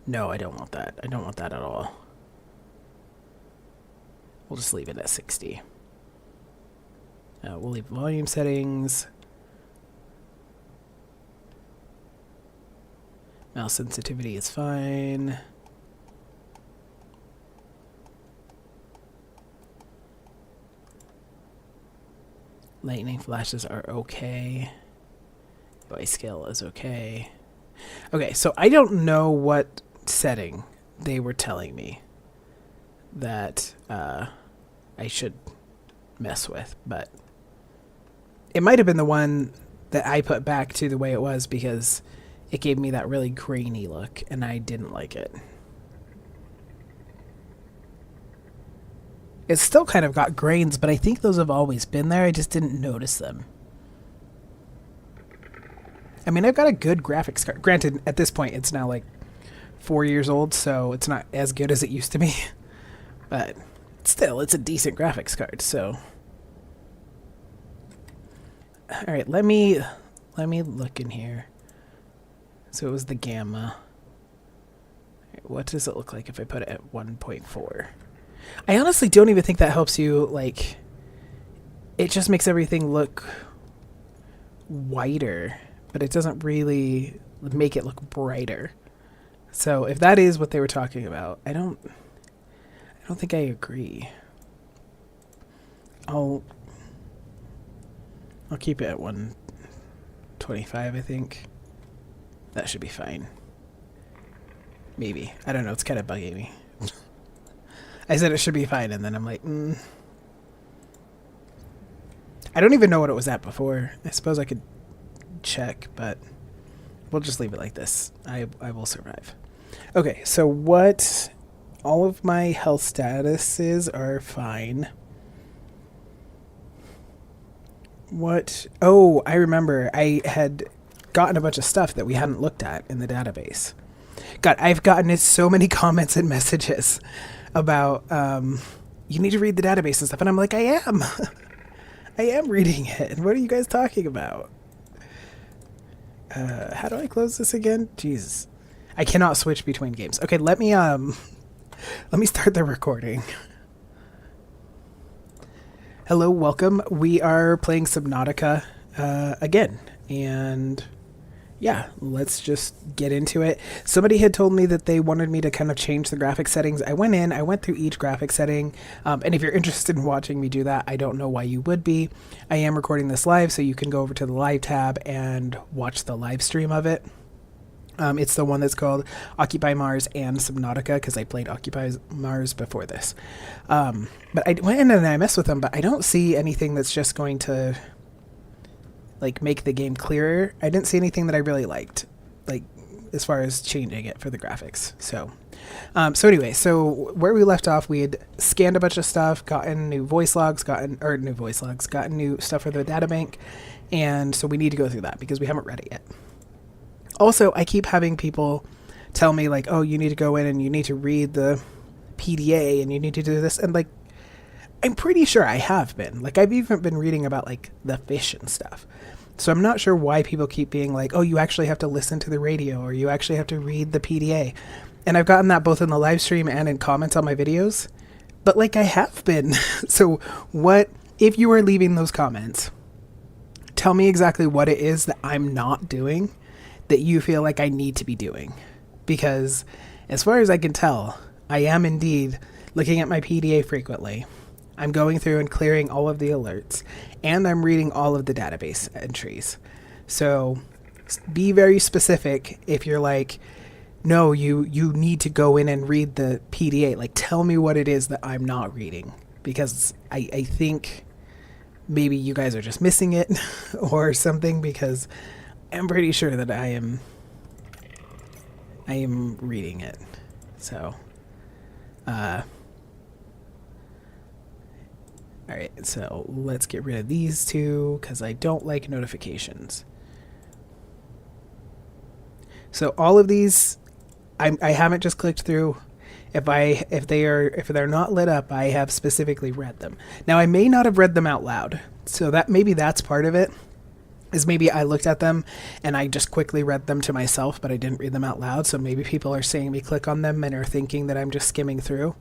No, I don't want that. I don't want that at all. We'll just leave it at 60. We'll leave volume settings. Mouse sensitivity is fine. Lightning flashes are okay. Voice scale is okay. Okay, so I don't know what setting they were telling me that I should mess with, but it might have been the one that I put back to the way it was because it gave me that really grainy look and I didn't like it. It's still kind of got grains, but I think those have always been there. I just didn't notice them. I mean, I've got a good graphics card. Granted, at this point, it's now like 4 years old, so it's not as good as it used to be. But still, it's a decent graphics card, so... Alright, let me look in here. So it was the gamma. What does it look like if I put it at 1.4? I honestly don't even think that helps you, like... It just makes everything look whiter, but it doesn't really make it look brighter. So if that is what they were talking about, I don't think I agree. I'll keep it at 125, I think. That should be fine. Maybe. I don't know, it's kind of bugging me. I said it should be fine, and then I'm like, I don't even know what it was at before. I suppose I could check, but we'll just leave it like this. I will survive. Okay, so what... All of my health statuses are fine. What... Oh, I remember. I had gotten a bunch of stuff that we hadn't looked at in the database. God, I've gotten so many comments and messages about, you need to read the database and stuff. And I'm like, I am. I am reading it. What are you guys talking about? How do I close this again? Jesus. I cannot switch between games. Okay, let me start the recording. Hello, welcome. We are playing Subnautica again. And yeah, let's just get into it. Somebody had told me that they wanted me to kind of change the graphic settings. I went through each graphic setting. And if you're interested in watching me do that, I don't know why you would be. I am recording this live, so you can go over to the live tab and watch the live stream of it. It's the one that's called Occupy Mars and Subnautica, because I played Occupy Mars before this. But I went in and I messed with them, but I don't see anything that's just going to like make the game clearer. I didn't see anything that I really liked, like as far as changing it for the graphics. So anyway, so where we left off, we had scanned a bunch of stuff, gotten new voice logs, gotten new stuff for the databank, and so we need to go through that because we haven't read it yet. Also, I keep having people tell me, like, oh, you need to go in and you need to read the PDA and you need to do this. And, like, I'm pretty sure I have been. Like, I've even been reading about, like, the fish and stuff. So I'm not sure why people keep being like, oh, you actually have to listen to the radio or you actually have to read the PDA. And I've gotten that both in the live stream and in comments on my videos. But, like, I have been. So what, if you are leaving those comments, tell me exactly what it is that I'm not doing that you feel like I need to be doing. Because as far as I can tell, I am indeed looking at my PDA frequently. I'm going through and clearing all of the alerts, and I'm reading all of the database entries. So be very specific if you're like, no, you need to go in and read the PDA. Like, tell me what it is that I'm not reading. Because I think maybe you guys are just missing it or something, because I'm pretty sure that I am reading it. So, alright, so let's get rid of these two, because I don't like notifications. So all of these, I haven't just clicked through. If they're not lit up, I have specifically read them. Now I may not have read them out loud, so that maybe that's part of it. Is maybe I looked at them and I just quickly read them to myself, but I didn't read them out loud. So maybe people are seeing me click on them and are thinking that I'm just skimming through,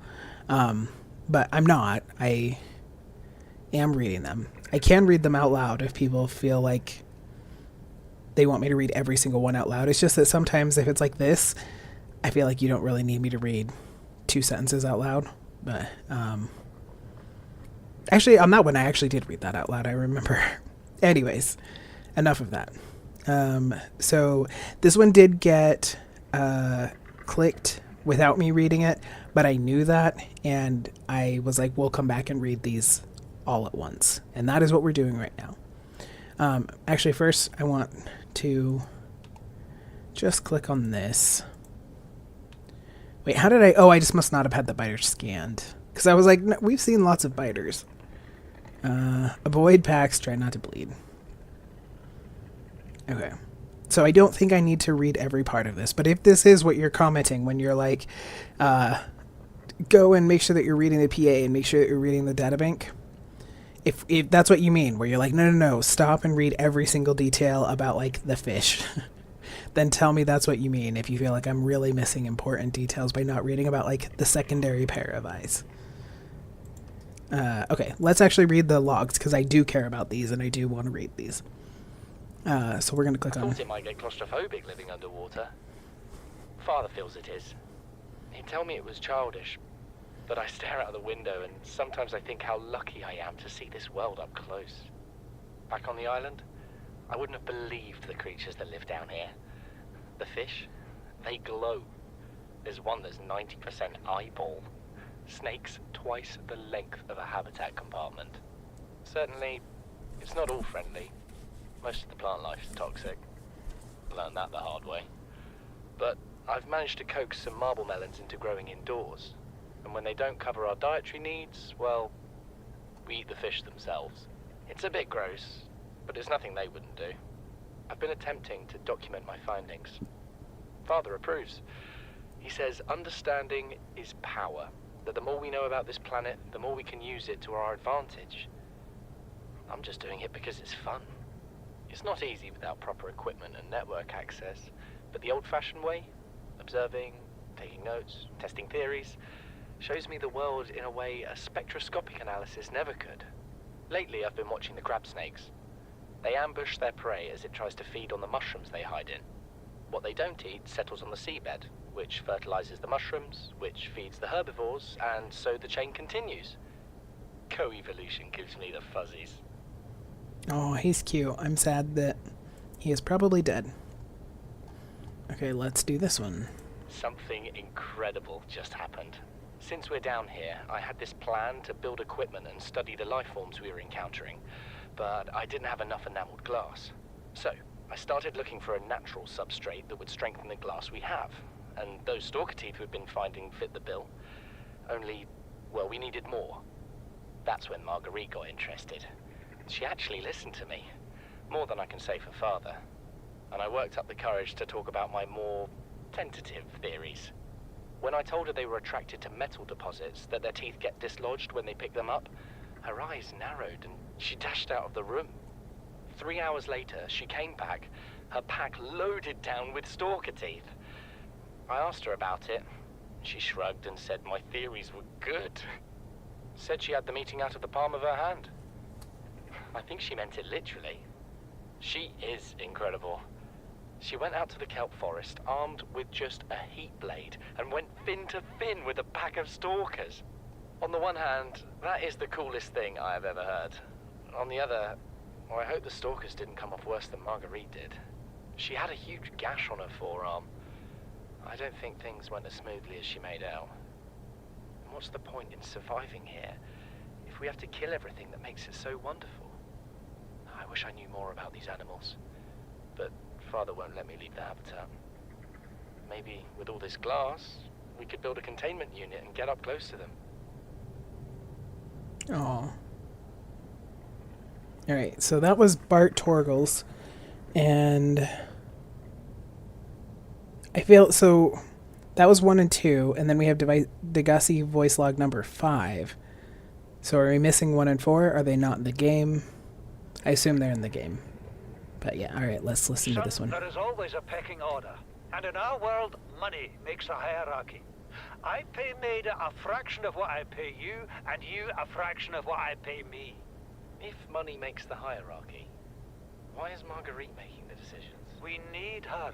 but I'm not. I am reading them. I can read them out loud if people feel like they want me to read every single one out loud. It's just that sometimes if it's like this, I feel like you don't really need me to read 2 sentences out loud. But actually, on that one, I actually did read that out loud. I remember. Anyways, enough of that. So this one did get clicked without me reading it, but I knew that, and I was like, we'll come back and read these all at once. And that is what we're doing right now. Actually, first, I want to just click on this. Wait, how did I... Oh, I just must not have had the biter scanned. Because I was like, no, we've seen lots of biters. Avoid packs, try not to bleed. Okay. So I don't think I need to read every part of this. But if this is what you're commenting when you're like, go and make sure that you're reading the PA and make sure that you're reading the databank. If that's what you mean, where you're like, no, stop and read every single detail about, like, the fish, then tell me that's what you mean if you feel like I'm really missing important details by not reading about, like, the secondary pair of eyes. Okay, let's actually read the logs, because I do care about these, and I do want to read these. So we're going to click on... I thought it might get claustrophobic living underwater. Father feels it is. He'd tell me it was childish, but I stare out the window and sometimes I think how lucky I am to see this world up close. Back on the island, I wouldn't have believed the creatures that live down here. The fish, they glow. There's one that's 90% eyeball. Snakes twice the length of a habitat compartment. Certainly, it's not all friendly. Most of the plant life is toxic. Learned that the hard way. But I've managed to coax some marble melons into growing indoors. And when they don't cover our dietary needs, well, we eat the fish themselves. It's a bit gross, but it's nothing they wouldn't do. I've been attempting to document my findings. Father approves. He says understanding is power, that the more we know about this planet, the more we can use it to our advantage. I'm just doing it because it's fun. It's not easy without proper equipment and network access, but the old-fashioned way, observing, taking notes, testing theories, shows me the world in a way a spectroscopic analysis never could. Lately, I've been watching the crab snakes. They ambush their prey as it tries to feed on the mushrooms they hide in. What they don't eat settles on the seabed, which fertilizes the mushrooms, which feeds the herbivores, and so the chain continues. Co-evolution gives me the fuzzies. Oh, he's cute. I'm sad that he is probably dead. Okay, let's do this one. Something incredible just happened. Since we're down here, I had this plan to build equipment and study the life forms we were encountering, but I didn't have enough enameled glass. So, I started looking for a natural substrate that would strengthen the glass we have, and those stalker teeth we've been finding fit the bill. Only, well, we needed more. That's when Marguerite got interested. She actually listened to me, more than I can say for Father, and I worked up the courage to talk about my more tentative theories. When I told her they were attracted to metal deposits, that their teeth get dislodged when they pick them up, her eyes narrowed and she dashed out of the room. 3 hours later, she came back, her pack loaded down with stalker teeth. I asked her about it. She shrugged and said my theories were good. Said she had the meeting out of the palm of her hand. I think she meant it literally. She is incredible. She went out to the kelp forest armed with just a heat blade and went fin to fin with a pack of stalkers. On the one hand, that is the coolest thing I have ever heard. On the other, well, I hope the stalkers didn't come off worse than Marguerite did. She had a huge gash on her forearm. I don't think things went as smoothly as she made out. And what's the point in surviving here if we have to kill everything that makes it so wonderful? I wish I knew more about these animals, but Father won't let me leave the habitat. Maybe with all this glass, we could build a containment unit and get up close to them. Oh. Alright, so that was Bart Torgles, and I feel so That was 1 and 2, and then we have Degassi voice log number 5. So are we missing 1 and 4? Are they not in the game? I assume they're in the game. But yeah, alright, let's listen to this one. There is always a pecking order, and in our world, money makes a hierarchy. I pay Maida a fraction of what I pay you, and you a fraction of what I pay me. If money makes the hierarchy, why is Marguerite making the decisions? We need her.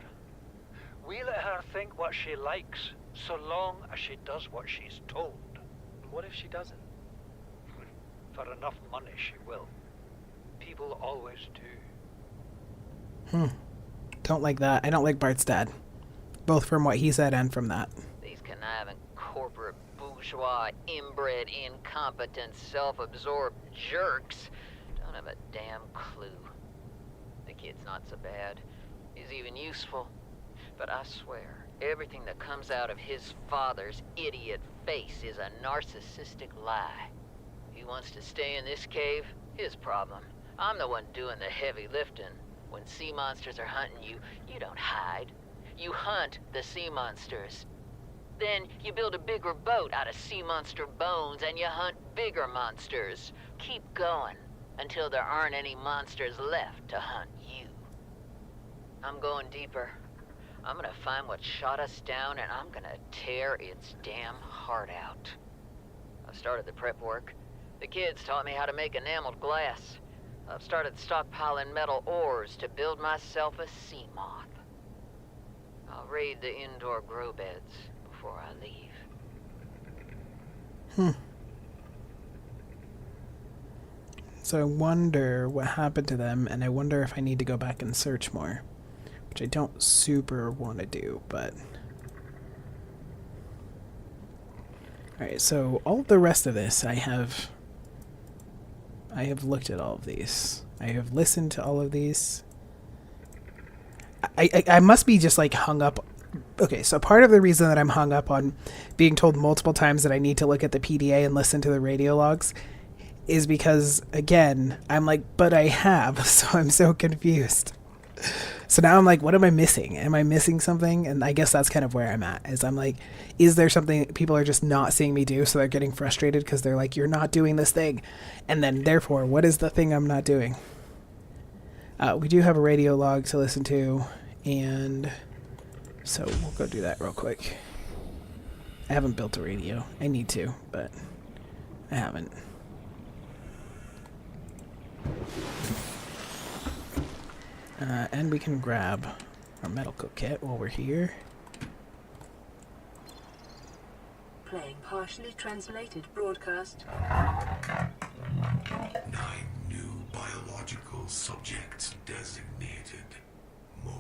We let her think what she likes, so long as she does what she's told. What if she doesn't? For enough money, she will. People always do. Don't like that. I don't like Bart's dad. Both from what he said and from that. These conniving corporate bourgeois, inbred, incompetent, self-absorbed jerks don't have a damn clue. The kid's not so bad. He's even useful. But I swear, everything that comes out of his father's idiot face is a narcissistic lie. He wants to stay in this cave, his problem. I'm the one doing the heavy lifting. When sea monsters are hunting you, you don't hide. You hunt the sea monsters. Then you build a bigger boat out of sea monster bones and you hunt bigger monsters. Keep going until there aren't any monsters left to hunt you. I'm going deeper. I'm gonna find what shot us down and I'm gonna tear its damn heart out. I've started the prep work. The kids taught me how to make enameled glass. I've started stockpiling metal ores to build myself a sea moth. I'll raid the indoor grow beds before I leave. So I wonder what happened to them, and I wonder if I need to go back and search more. Which I don't super want to do, but... Alright, so all the rest of this I have looked at all of these. I have listened to all of these. I must be just like hung up. Okay, so part of the reason that I'm hung up on being told multiple times that I need to look at the PDA and listen to the radio logs is because, again, I'm like, but I have, so I'm so confused. So now I'm like, what am I missing? Am I missing something? And I guess that's kind of where I'm at, is I'm like, is there something people are just not seeing me do, so they're getting frustrated because they're like, you're not doing this thing. And then, therefore, what is the thing I'm not doing? We do have a radio log to listen to, and so we'll go do that real quick. I haven't built a radio. I need to, but I haven't. And we can grab our medical kit while we're here. Playing partially translated broadcast. 9 new biological subjects designated. Mode.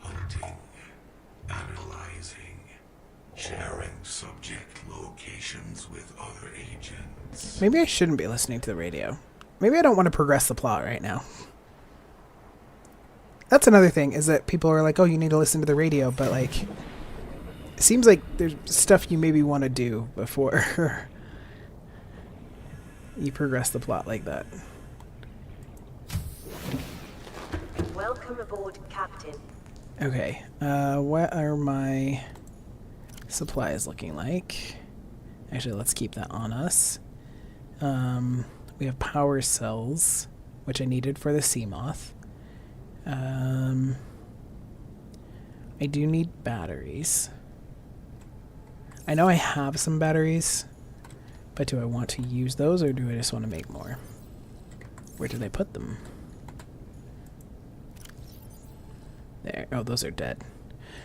Hunting. Analyzing. Sharing subject locations with other agents. Maybe I shouldn't be listening to the radio. Maybe I don't want to progress the plot right now. That's another thing, is that people are like, oh, you need to listen to the radio, but like, it seems like there's stuff you maybe want to do before you progress the plot like that. Welcome aboard, Captain. Okay, what are my supplies looking like? Actually, let's keep that on us. We have power cells, which I needed for the sea moth. I do need batteries. I know I have some batteries, but do I want to use those, or do I just want to make more? Where did I put them? There. Oh, those are dead.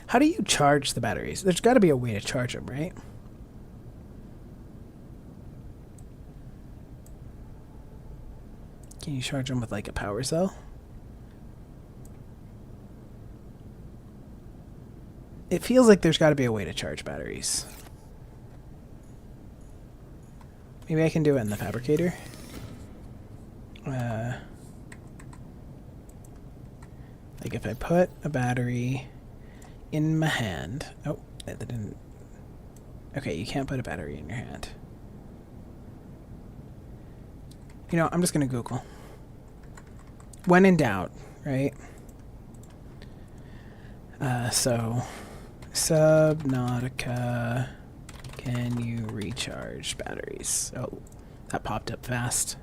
How do you charge the batteries? There's got to be a way to charge them, right? Can you charge them with like a power cell? It feels like there's got to be a way to charge batteries. Maybe I can do it in the fabricator. Like if I put a battery in my hand. Oh, that didn't. Okay, you can't put a battery in your hand. You know, I'm just going to Google. When in doubt, right? So, Subnautica, can you recharge batteries? Oh, that popped up fast.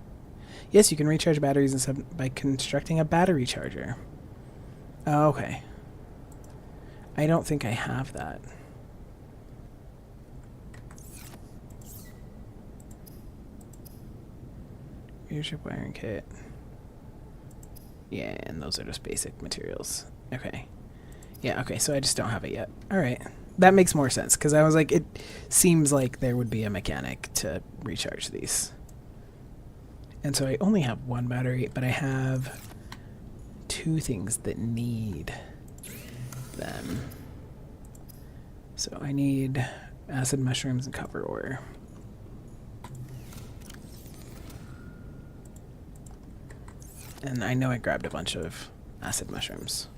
Yes, you can recharge batteries by constructing a battery charger. Oh, okay. I don't think I have that. Leadership wiring kit. Yeah, and those are just basic materials. Okay. Yeah, okay, so I just don't have it yet. Alright. That makes more sense, because I was like, it seems like there would be a mechanic to recharge these. And so I only have one battery, but I have 2 things that need them. So I need acid mushrooms and copper ore. And I know I grabbed a bunch of acid mushrooms.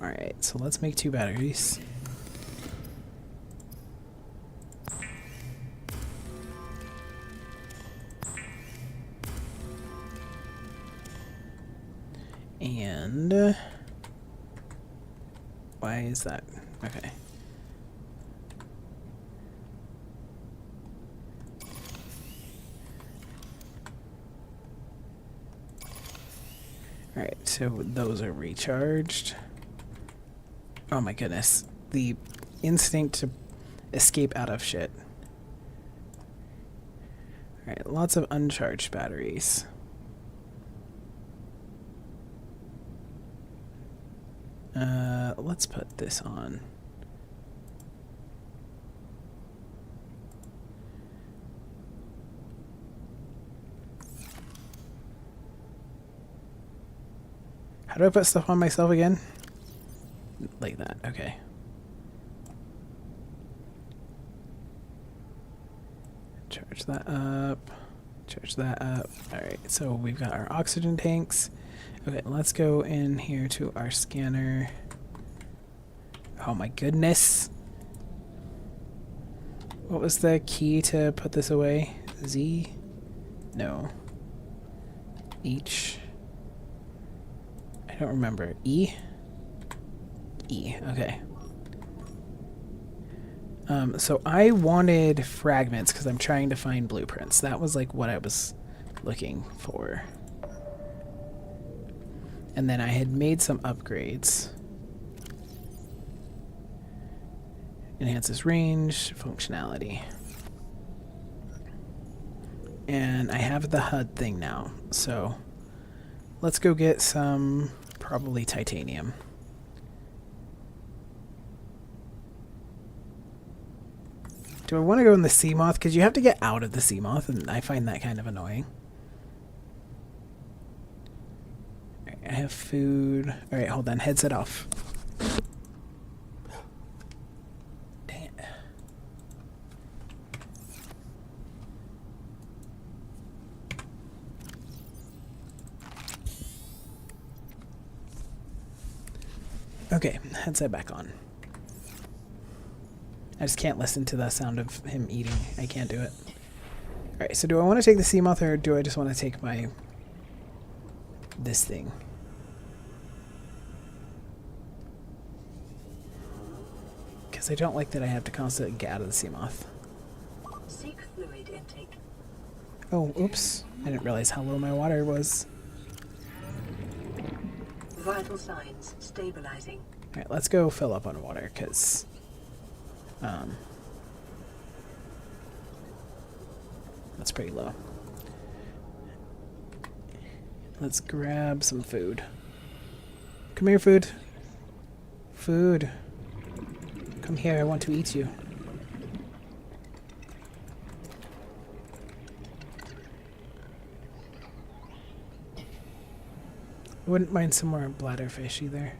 Alright, so let's make 2 batteries. And why is that? Okay. Alright, so those are recharged. Oh my goodness. The instinct to escape out of shit. Alright, lots of uncharged batteries. Let's put this on. How do I put stuff on myself again? Like that, okay. Charge that up. Charge that up. Alright, so we've got our oxygen tanks. Okay, let's go in here to our scanner. Oh my goodness. What was the key to put this away? Z? No. H. I don't remember. E? E, okay. So I wanted fragments because I'm trying to find blueprints. That was like what I was looking for. And then I had made some upgrades. Enhances range, functionality. And I have the HUD thing now, so let's go get some, probably titanium. Do I want to go in the sea moth? Because you have to get out of the sea moth, and I find that kind of annoying. Alright, I have food. Alright, hold on, headset off. Dang it. Okay, headset back on. I just can't listen to the sound of him eating. I can't do it. Alright, so do I want to take the sea moth or do I just want to take this thing? Because I don't like that I have to constantly get out of the sea moth. Seek fluid intake. Oh, oops. I didn't realize how low my water was. Vital signs stabilizing. Alright, let's go fill up on water, because that's pretty low. Let's grab some food. Come here, food. Food. Come here, I want to eat you. I wouldn't mind some more bladderfish either.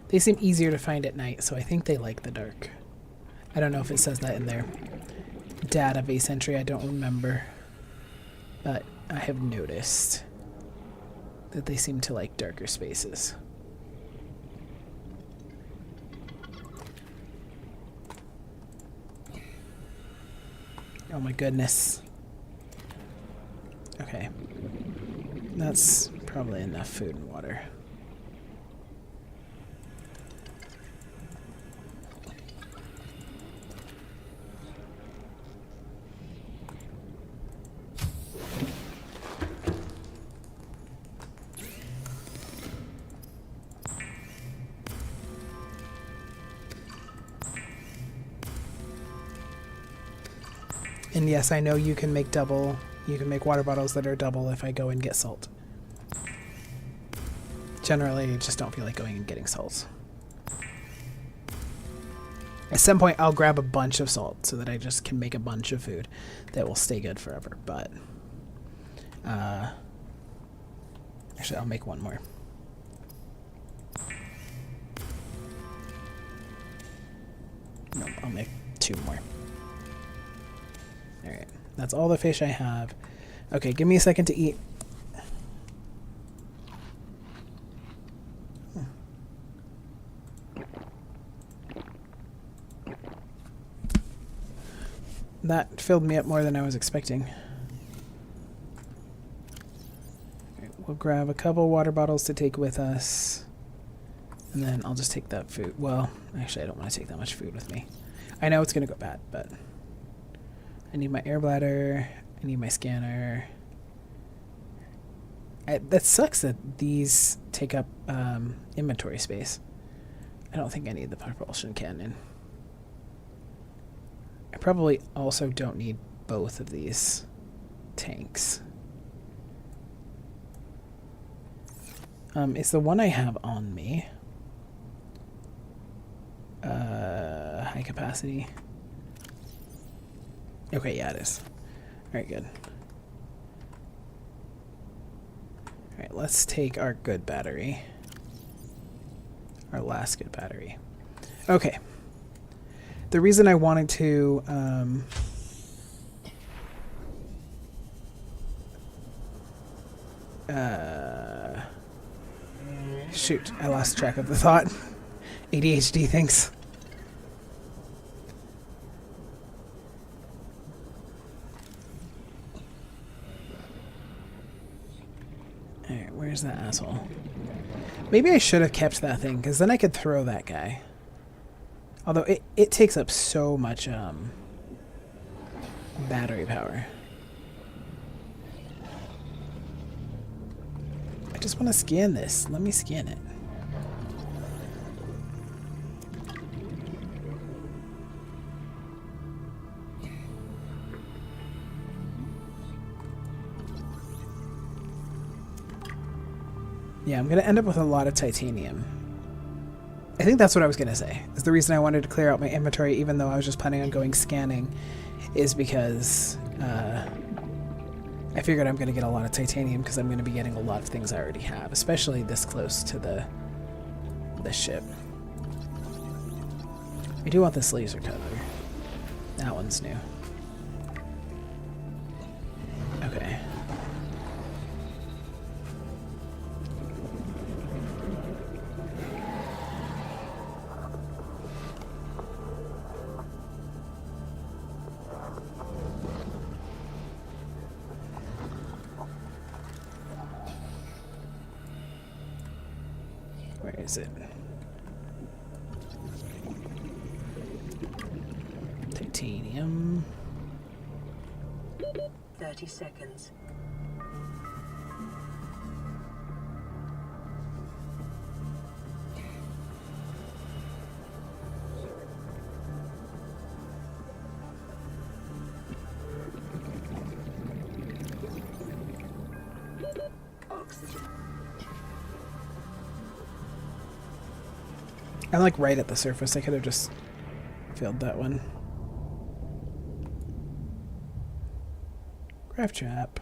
They seem easier to find at night, so I think they like the dark. I don't know if it says that in their database entry, I don't remember. But I have noticed that they seem to like darker spaces. Oh my goodness. Okay. That's probably enough food and water. And yes, I know you can make double. You can make water bottles that are double if I go and get salt. Generally, I just don't feel like going and getting salt. At some point, I'll grab a bunch of salt so that I just can make a bunch of food that will stay good forever. But, actually, I'll make one more. No, I'll make 2 more. Alright, that's all the fish I have. Okay, give me a second to eat. That filled me up more than I was expecting. Alright, we'll grab a couple water bottles to take with us. And then I'll just take that food. Well, actually, I don't want to take that much food with me. I know it's going to go bad, but I need my air bladder. I need my scanner. That sucks that these take up inventory space. I don't think I need the propulsion cannon. I probably also don't need both of these tanks. Is the one I have on me high capacity? Okay, yeah, it is. Alright, good. Alright, let's take our good battery. Our last good battery. Okay. The reason I wanted to shoot, I lost track of the thought. ADHD things. Alright, where's that asshole? Maybe I should have kept that thing, because then I could throw that guy. Although it takes up so much battery power. I just want to scan this. Let me scan it. Yeah, I'm going to end up with a lot of titanium. I think that's what I was going to say. Is the reason I wanted to clear out my inventory, even though I was just planning on going scanning, is because I figured I'm going to get a lot of titanium because I'm going to be getting a lot of things I already have, especially this close to the ship. I do want this laser cutter. That one's new. Okay. Where is it? Titanium. 30 seconds. Oxygen. I'm like right at the surface. I could have just filled that one. Craft trap.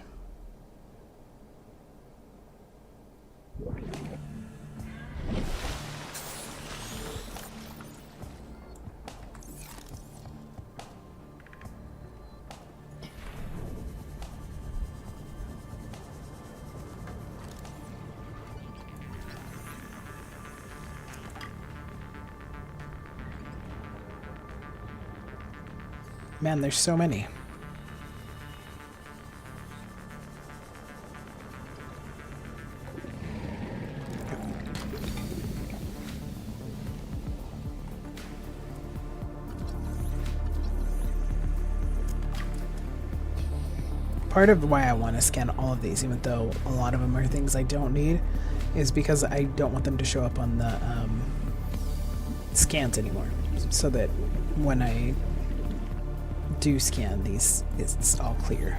Man, there's so many. part of why I want to scan all of these, even though a lot of them are things I don't need, is because I don't want them to show up on the scans anymore. So that when I do scan these, it's all clear.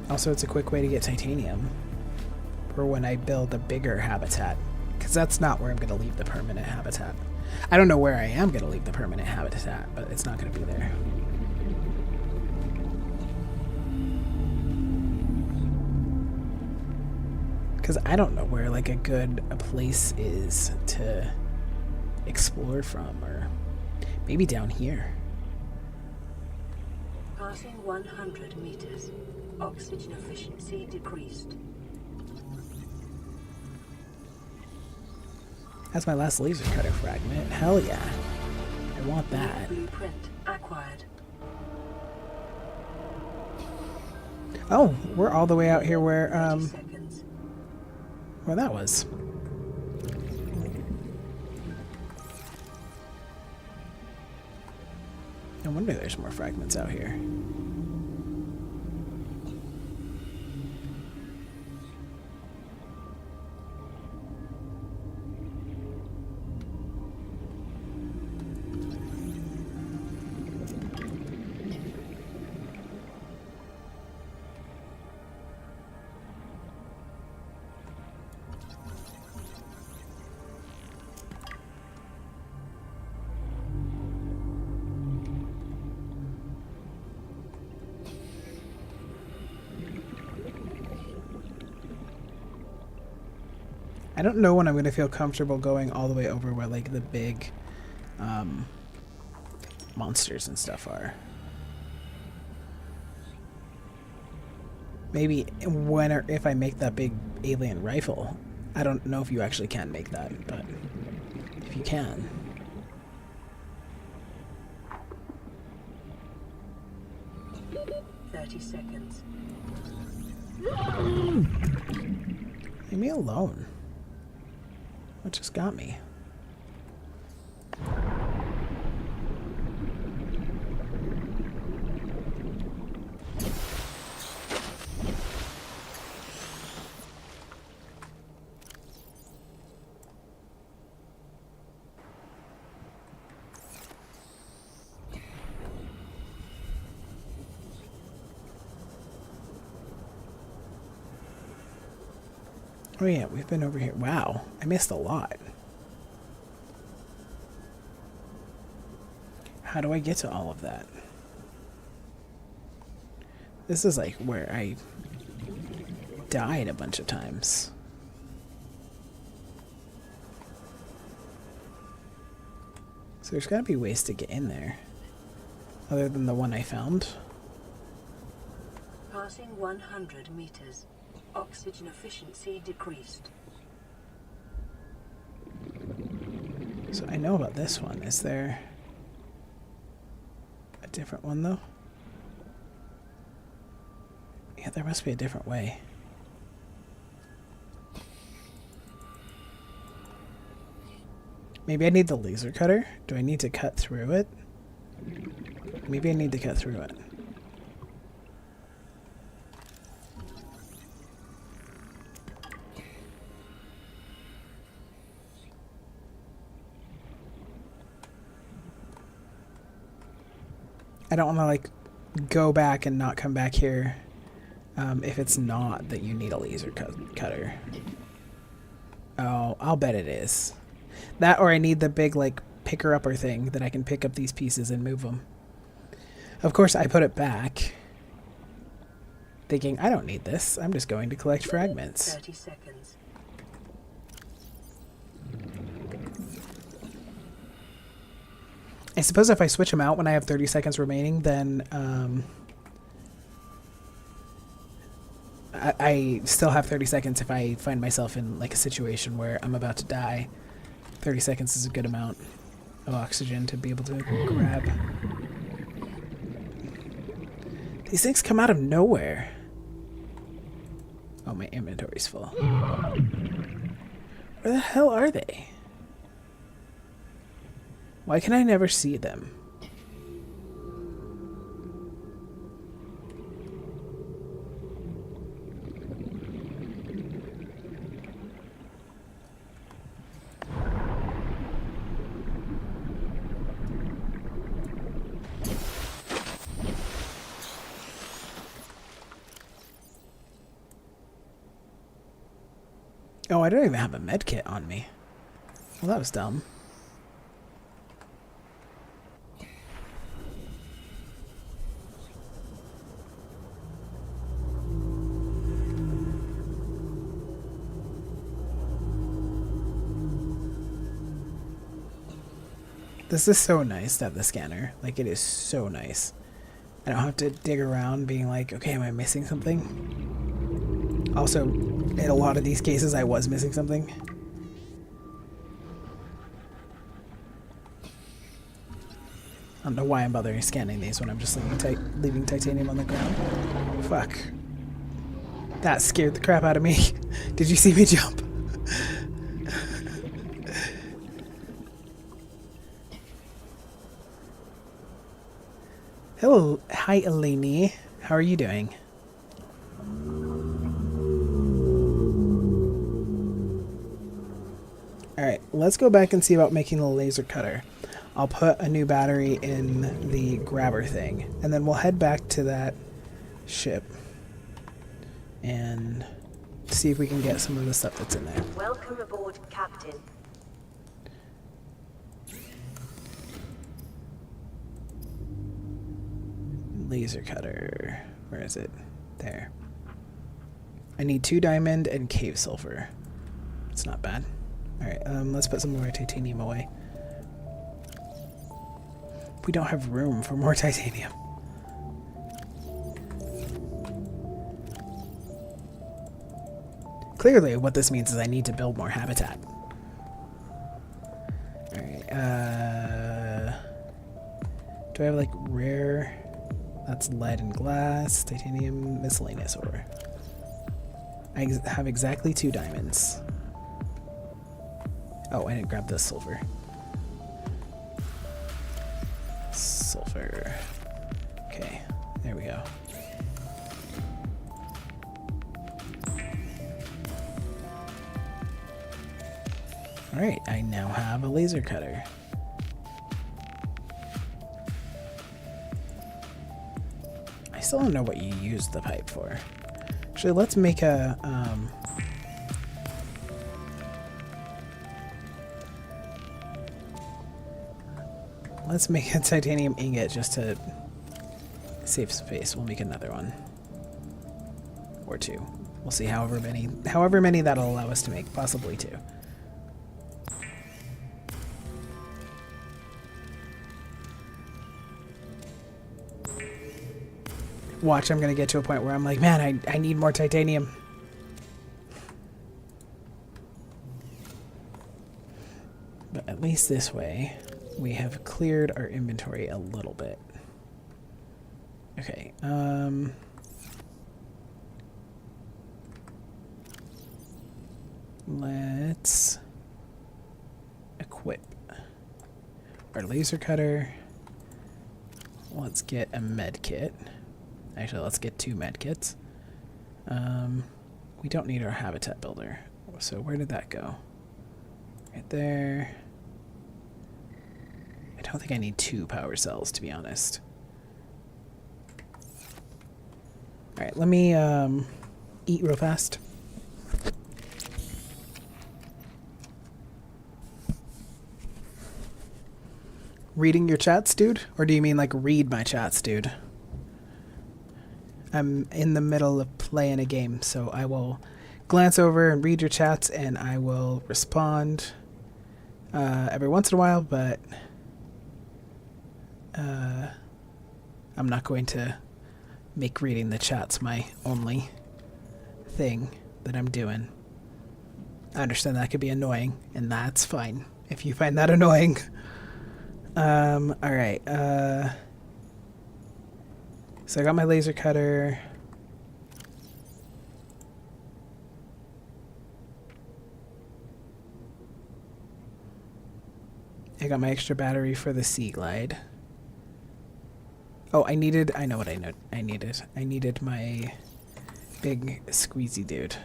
Also, it's a quick way to get titanium for when I build a bigger habitat, because that's not where I'm going to leave the permanent habitat. I don't know where I am going to leave the permanent habitat, but it's not going to be there. Because I don't know where like a place is to explore from, or maybe down here. Passing 100 meters. Oxygen efficiency decreased. That's my last laser cutter fragment. Hell yeah. I want that. Blueprint acquired. Oh, we're all the way out here where 30 seconds. where that was. No wonder there's more fragments out here. I don't know when I'm going to feel comfortable going all the way over where like the big monsters and stuff are. Maybe when or if I make that big alien rifle. I don't know if you actually can make that, but if you can. Seconds. Leave me alone. What just got me? Oh yeah, we've been over here. Wow, I missed a lot. How do I get to all of that? This is like where I died a bunch of times. So there's gotta be ways to get in there. Other than the one I found. Passing 100 meters. Oxygen efficiency decreased. So I know about this one. Is there a different one though? Yeah, there must be a different way. Maybe I need the laser cutter? Do I need to cut through it? Maybe I need to cut through it. I don't want to like go back and not come back here if it's not that you need a laser cutter. Oh, I'll bet it is. That, or I need the big like picker-upper thing that I can pick up these pieces and move them. Of course, I put it back, thinking I don't need this. I'm just going to collect fragments. 30 seconds. I suppose if I switch them out when I have 30 seconds remaining, then I still have 30 seconds if I find myself in like a situation where I'm about to die. 30 seconds is a good amount of oxygen to be able to grab. These things come out of nowhere. Oh, my inventory's full. Where the hell are they? Why can I never see them? Oh, I don't even have a med kit on me. Well, that was dumb. This is so nice to have the scanner. Like, it is so nice. I don't have to dig around being like, okay, am I missing something? Also, in a lot of these cases, I was missing something. I don't know why I'm bothering scanning these when I'm just leaving titanium on the ground. Fuck. That scared the crap out of me. Did you see me jump? Hello. Hi, Eleni. How are you doing? Alright, let's go back and see about making the laser cutter. I'll put a new battery in the grabber thing, and then we'll head back to that ship and see if we can get some of the stuff that's in there. Welcome aboard, Captain. Laser cutter. Where is it? There. I need 2 diamond and cave sulfur. It's not bad. Alright, let's put some more titanium away. We don't have room for more titanium. Clearly, what this means is I need to build more habitat. Alright, do I have, like, rare... That's lead and glass, titanium, miscellaneous ore. I have exactly 2 diamonds. Oh, I didn't grab the sulfur. Sulfur. Okay, there we go. Alright, I now have a laser cutter. I still don't know what you use the pipe for. Actually, let's make a, let's make a titanium ingot just to save space. We'll make another one. Or 2. We'll see however many that'll allow us to make. Possibly 2. Watch, I'm gonna get to a point where I'm like, man, I need more titanium. But at least this way, we have cleared our inventory a little bit. Okay, let's equip our laser cutter. Let's get a med kit. Actually, let's get 2 med kits. We don't need our habitat builder. So where did that go? Right there. I don't think I need 2 power cells, to be honest. Alright, let me eat real fast. Reading your chats, dude? Or do you mean like read my chats, dude? I'm in the middle of playing a game, so I will glance over and read your chats, and I will respond every once in a while, but I'm not going to make reading the chats my only thing that I'm doing. I understand that could be annoying, and that's fine if you find that annoying. Alright, so I got my laser cutter. I got my extra battery for the Sea Glide. Oh, I know what I needed. I needed my big squeezy dude.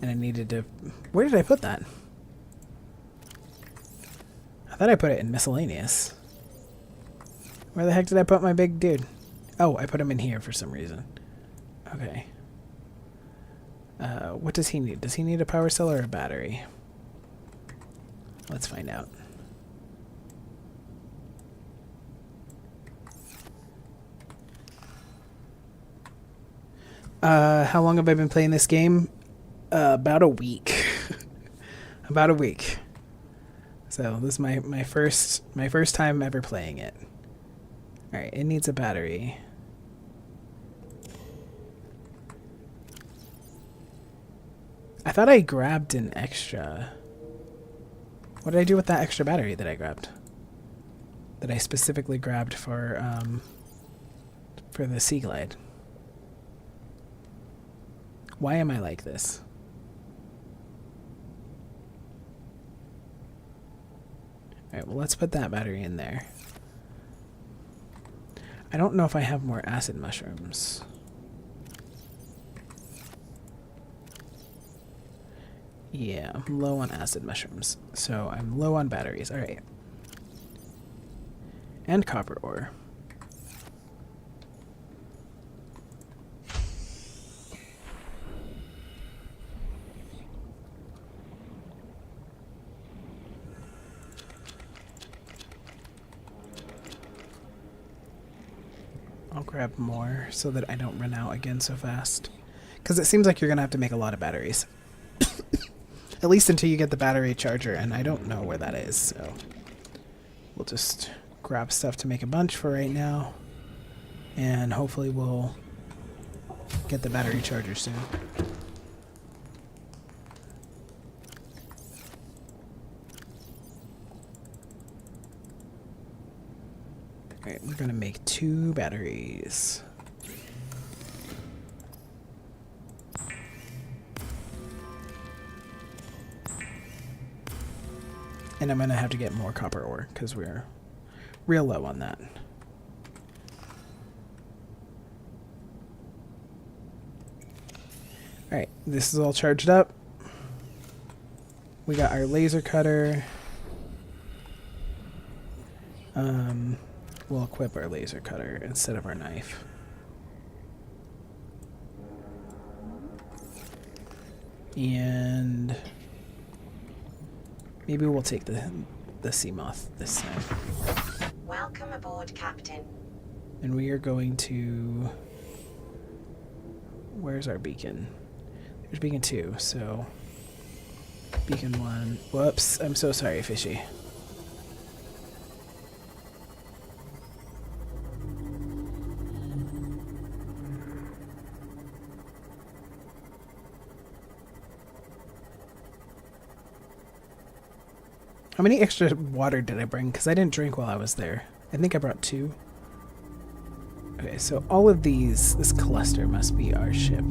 And I needed to... Where did I put that? I thought I put it in miscellaneous. Where the heck did I put my big dude? Oh, I put him in here for some reason. Okay. What does he need? Does he need a power cell or a battery? Let's find out. How long have I been playing this game? About a week. About a week. So this is my first time ever playing it. All right, it needs a battery. I thought I grabbed an extra. What did I do with that extra battery that I grabbed? That I specifically grabbed for the Sea Glide. Why am I like this? Alright, well let's put that battery in there. I don't know if I have more acid mushrooms. Yeah, I'm low on acid mushrooms. So I'm low on batteries. Alright. And copper ore. I'll grab more so that I don't run out again so fast. Because it seems like you're going to have to make a lot of batteries. At least until you get the battery charger, and I don't know where that is, so we'll just grab stuff to make a bunch for right now, and hopefully we'll get the battery charger soon. Alright, we're gonna make 2 batteries. And I'm gonna have to get more copper ore because we're real low on that. Alright, this is all charged up. We got our laser cutter. We'll equip our laser cutter instead of our knife. And maybe we'll take the sea moth this time. Welcome aboard, Captain. And we are going to... Where's our beacon? There's beacon 2, so... Beacon 1... Whoops, I'm so sorry, Fishy. How many extra water did I bring? Because I didn't drink while I was there. I think I brought 2. Okay, so all of these, this cluster must be our ship.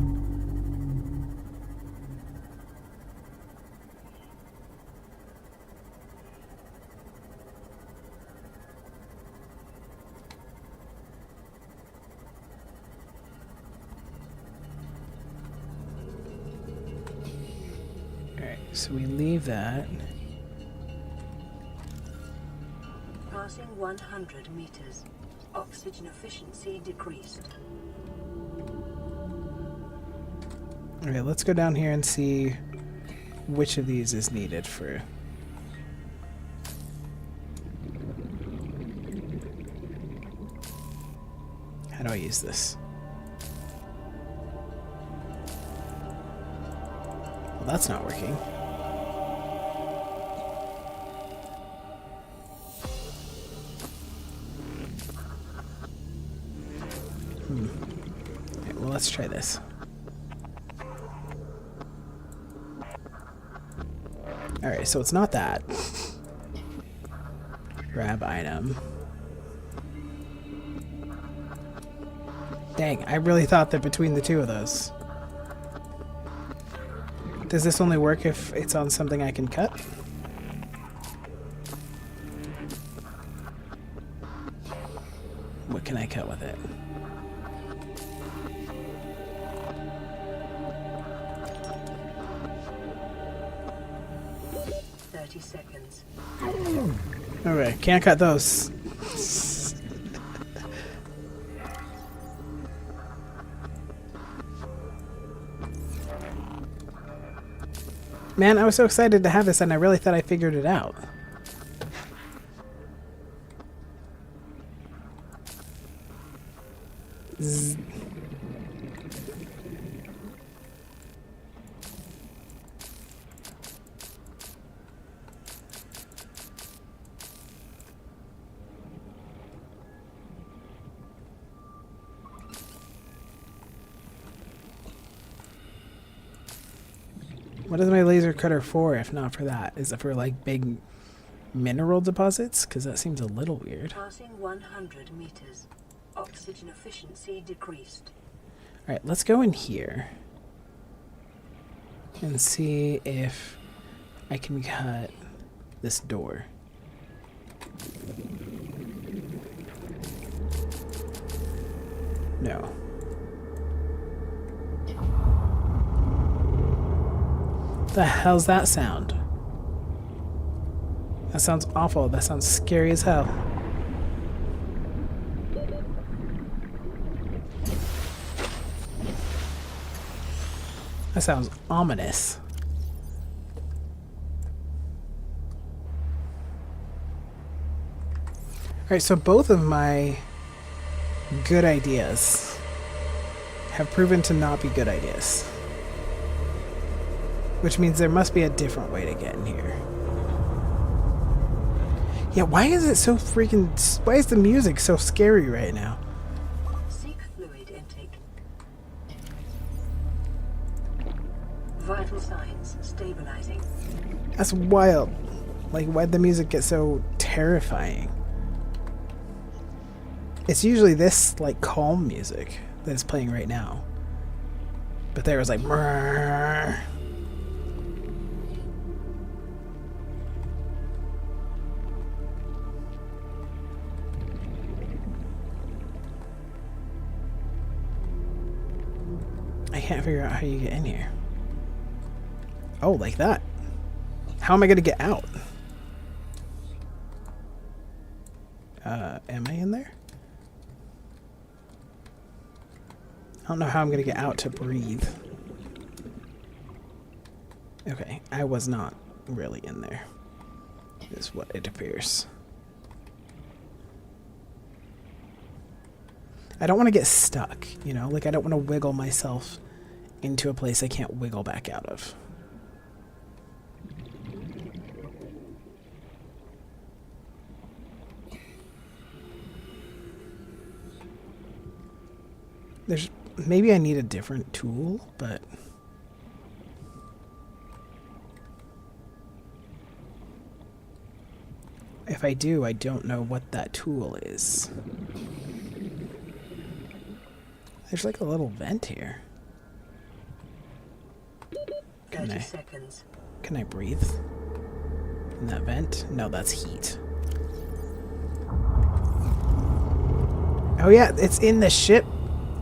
Alright, so we leave that. Passing 100 meters. Oxygen efficiency decreased. Okay, let's go down here and see which of these is needed for... How do I use this? Well, that's not working. Okay, well, let's try this. Alright, so it's not that. Grab item. Dang, I really thought that between the 2 of those. Does this only work if it's on something I can cut? What can I cut with it? Seconds. Okay, can't cut those. Man, I was so excited to have this and I really thought I figured it out. Zzz. What is my laser cutter for if not for that? Is it for like big mineral deposits? Because that seems a little weird. Passing 100 meters. Oxygen efficiency decreased. Alright, let's go in here. And see if I can cut this door. No. The hell's that sound? That sounds awful. That sounds scary as hell. That sounds ominous. Alright, so both of my good ideas have proven to not be good ideas. Which means there must be a different way to get in here. Yeah, why is it so freaking... Why is the music so scary right now? Seek fluid intake. Vital signs stabilizing. That's wild. Like, why'd the music get so terrifying? It's usually this, like, calm music that is playing right now. But there was like... Brrr. I can't figure out how you get in here. Oh, like that. How am I going to get out? Am I in there? I don't know how I'm going to get out to breathe. Okay, I was not really in there, is what it appears. I don't want to get stuck, you know? Like, I don't want to wiggle myself into a place I can't wiggle back out of. There's... Maybe I need a different tool, but... If I do, I don't know what that tool is. There's like a little vent here. 30 seconds. Can I breathe in that vent? No, that's heat. Oh yeah, it's in the ship.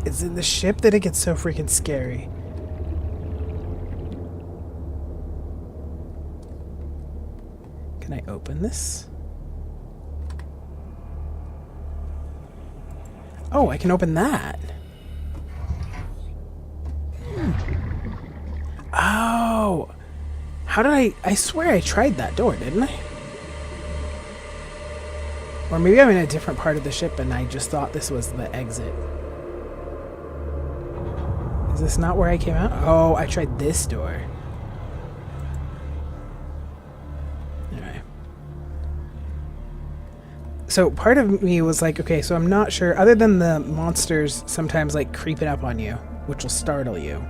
It's in the ship that it gets so freaking scary. Can I open this? Oh, I can open that. Oh, how did I swear I tried that door, didn't I? Or maybe I'm in a different part of the ship and I just thought this was the exit. Is this not where I came out? Oh, I tried this door. Alright. So part of me was like, okay, so I'm not sure, other than the monsters sometimes like creeping up on you, which will startle you.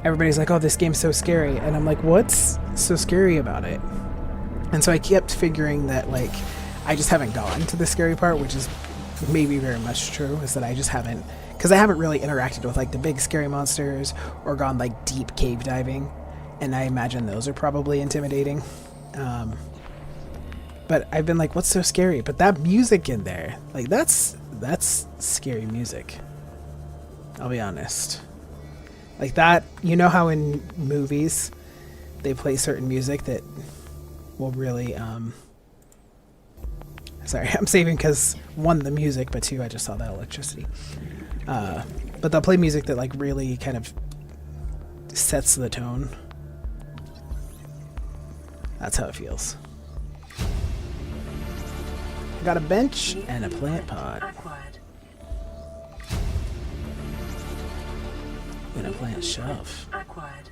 Everybody's like, oh, this game's so scary. And I'm like, what's so scary about it? And so I kept figuring that, like, I just haven't gotten to the scary part, which is maybe very much true, is that I just haven't, because I haven't really interacted with, like, the big scary monsters or gone, like, deep cave diving. And I imagine those are probably intimidating. But I've been like, what's so scary? But that music in there, like, that's scary music. I'll be honest. Like that, you know how in movies they play certain music that will really, sorry, I'm saving because one, the music, but two, I just saw that electricity. But they'll play music that like really kind of sets the tone. That's how it feels. I got a bench and a plant pod. Acquired. And a plant shelf. Acquired.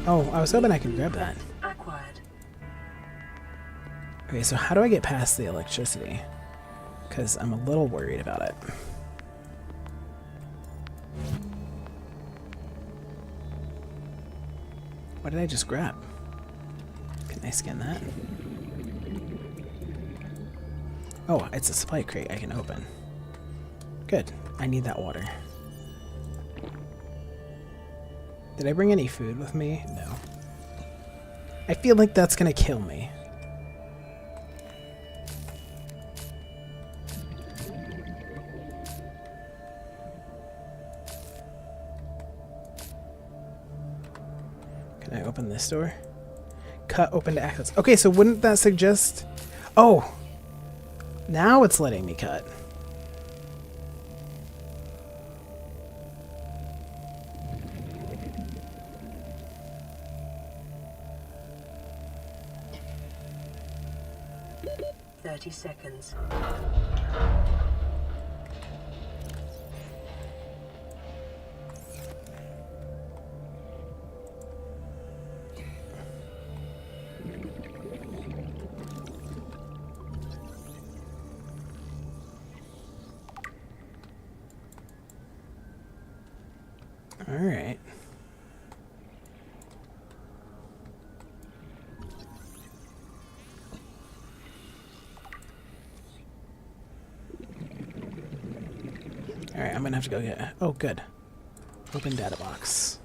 Oh, I was hoping I could grab that. Acquired. Okay, so how do I get past the electricity? Because I'm a little worried about it. What did I just grab? Can I scan that? Oh, it's a supply crate I can open. Good. I need that water. Did I bring any food with me? No. I feel like that's gonna kill me. Can I open this door? Cut open to access. Okay, so wouldn't that suggest... Oh! Now it's letting me cut. Seconds. All right. Alright, I'm gonna have to go get... Oh, good. Open data box.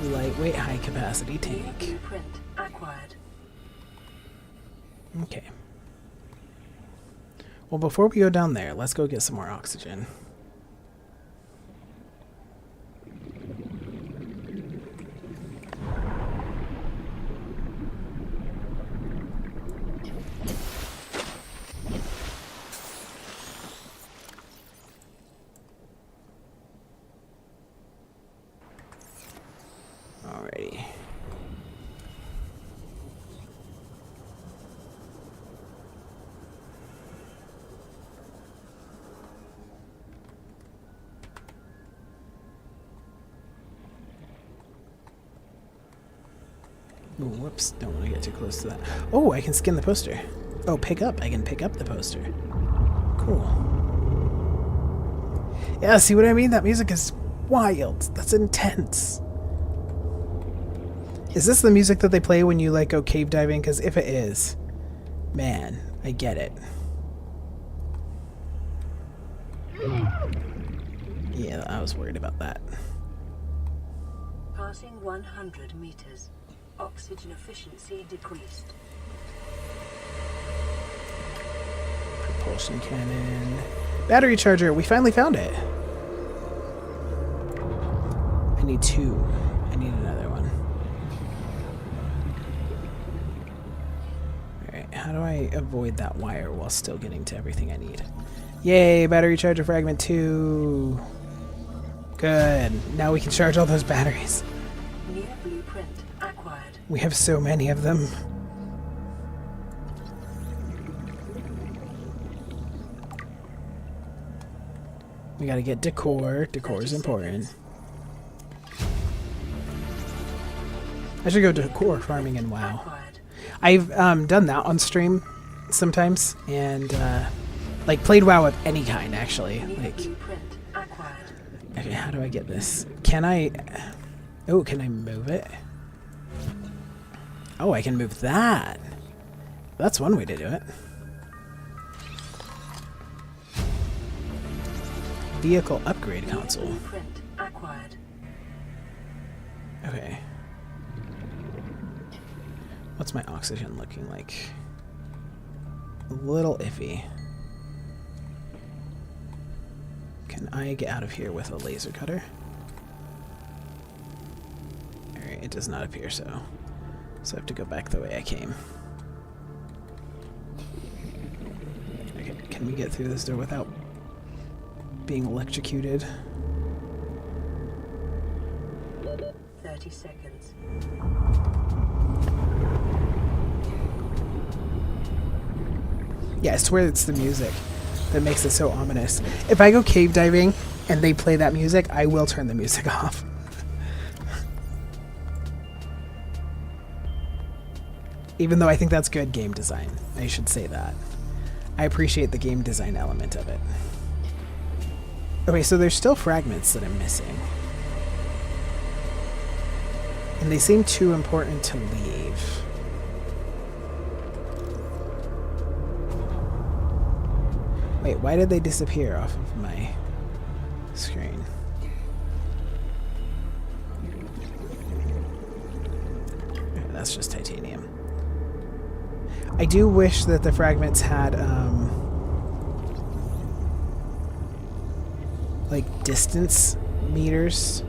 Lightweight, high capacity tank. Blueprint acquired. Okay. Well, before we go down there, let's go get some more oxygen. Alrighty. Ooh, whoops, don't want to get too close to that. Oh, I can scan the poster. Oh, pick up. I can pick up the poster. Cool. Yeah, see what I mean? That music is wild. That's intense. Is this the music that they play when you, like, go cave diving? Because if it is, man, I get it. Yeah, I was worried about that. Passing 100 meters. Oxygen efficiency decreased. Propulsion cannon. Battery charger. We finally found it. I need 2. I need another one. Alright, how do I avoid that wire while still getting to everything I need? Yay, battery charger fragment 2. Good. Now we can charge all those batteries. New blueprint acquired. We have so many of them. We gotta get decor. Decor is important. I should go decor farming in WoW. Acquired. I've done that on stream sometimes, and like played WoW of any kind actually. New Like, blueprint acquired. okay, how do I get this? Can I? Oh, can I move it? Oh, I can move that. That's one way to do it. Vehicle upgrade console. Blueprint acquired. Okay. What's my oxygen looking like? A little iffy. Can I get out of here with a laser cutter? Alright, it does not appear so. So I have to go back the way I came. Okay, can we get through this door without being electrocuted? 30 30 seconds. Yeah, I swear it's the music that makes it so ominous. If I go cave diving and they play that music, I will turn the music off. Even though I think that's good game design. I should say that. I appreciate the game design element of it. Okay, so there's still fragments that I'm missing. And they seem too important to leave. Wait, why did they disappear off of my screen? Okay, that's just titanium. I do wish that the fragments had, like, distance meters.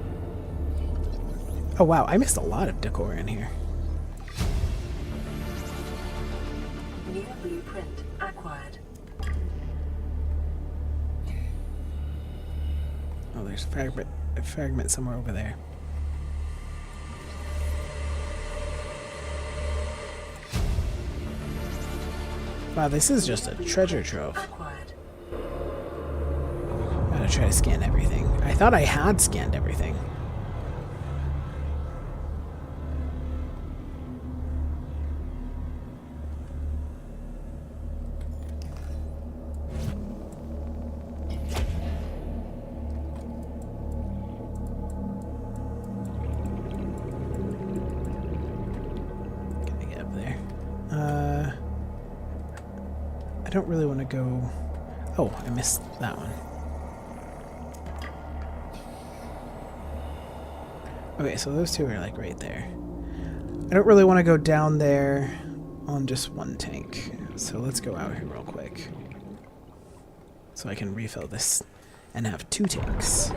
Oh wow, I missed a lot of decor in here. New blueprint acquired. Oh, there's a fragment somewhere over there. Wow, this is just a treasure trove. Acquired. I'm gonna try to scan everything. I thought I had scanned everything. Can I get up there? I don't really want to go... Oh, I missed that one. Okay, so those two are like right there. I don't really want to go down there on just one tank. So let's go out here real quick. So I can refill this and have 2 tanks.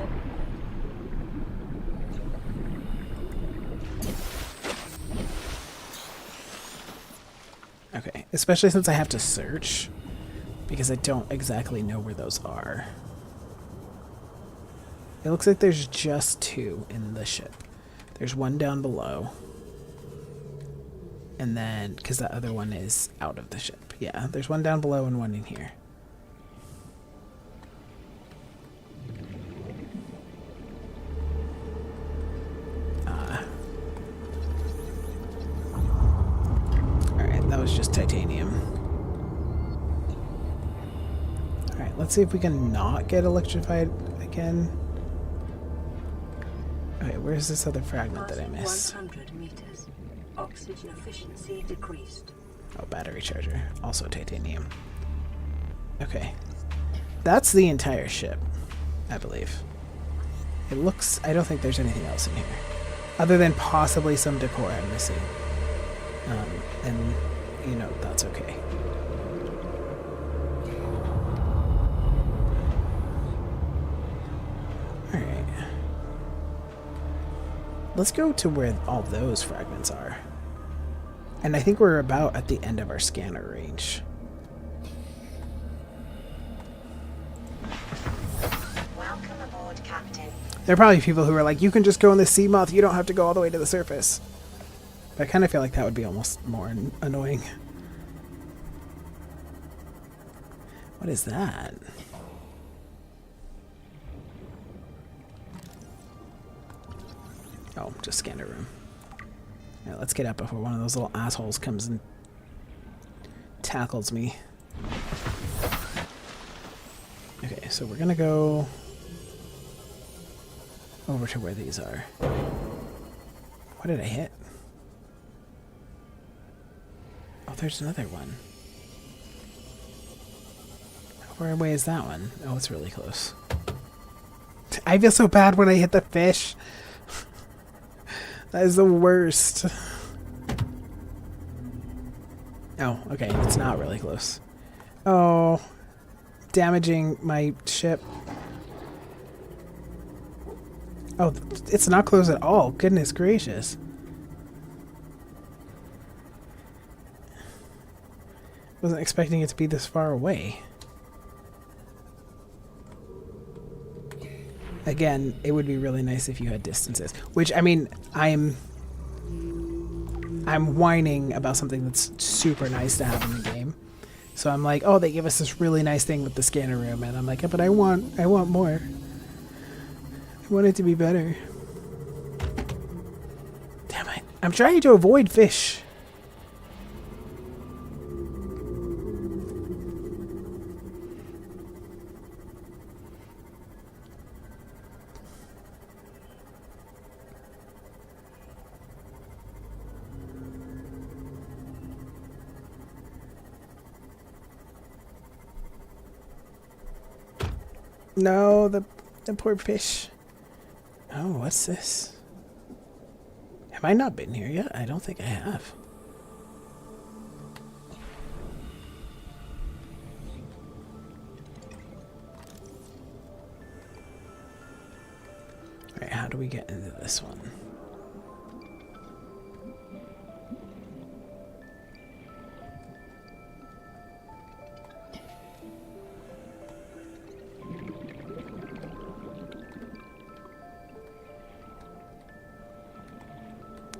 Okay, especially since I have to search. Because I don't exactly know where those are. It looks like there's just 2 in the ship. There's one down below. And then, because that other one is out of the ship. Yeah, there's one down below and one in here. Alright, that was just titanium. Alright, let's see if we can not get electrified again. Okay, where's this other fragment that I missed? 100 meters. Oxygen efficiency decreased. Oh, battery charger. Also titanium. Okay. That's the entire ship, I believe. It looks... I don't think there's anything else in here. Other than possibly some decor I'm missing. And, you know, that's okay. Alright. Let's go to where all those fragments are. And I think we're about at the end of our scanner range. Welcome aboard, Captain. There are probably people who are like, you can just go in the sea moth, you don't have to go all the way to the surface. But I kind of feel like that would be almost more annoying. What is that? Oh, just scanner room. Alright, let's get up before one of those little assholes comes and tackles me. Okay, so we're gonna go over to where these are. What did I hit? Oh, there's another one. How far away is that one? Oh, it's really close. I feel so bad when I hit the fish. That is the worst. Oh, okay, it's not really close. Oh, damaging my ship. Oh, it's not close at all. Goodness gracious. Wasn't expecting it to be this far away. Again, it would be really nice if you had distances. Which, I mean, I'm whining about something that's super nice to have in the game. So I'm like, oh, they give us this really nice thing with the scanner room, and I'm like, yeah, but I want more. I want it to be better. Damn it. I'm trying to avoid fish. No, the poor fish. Oh, what's this? Have I not been here yet? I don't think I have. Alright, how do we get into this one?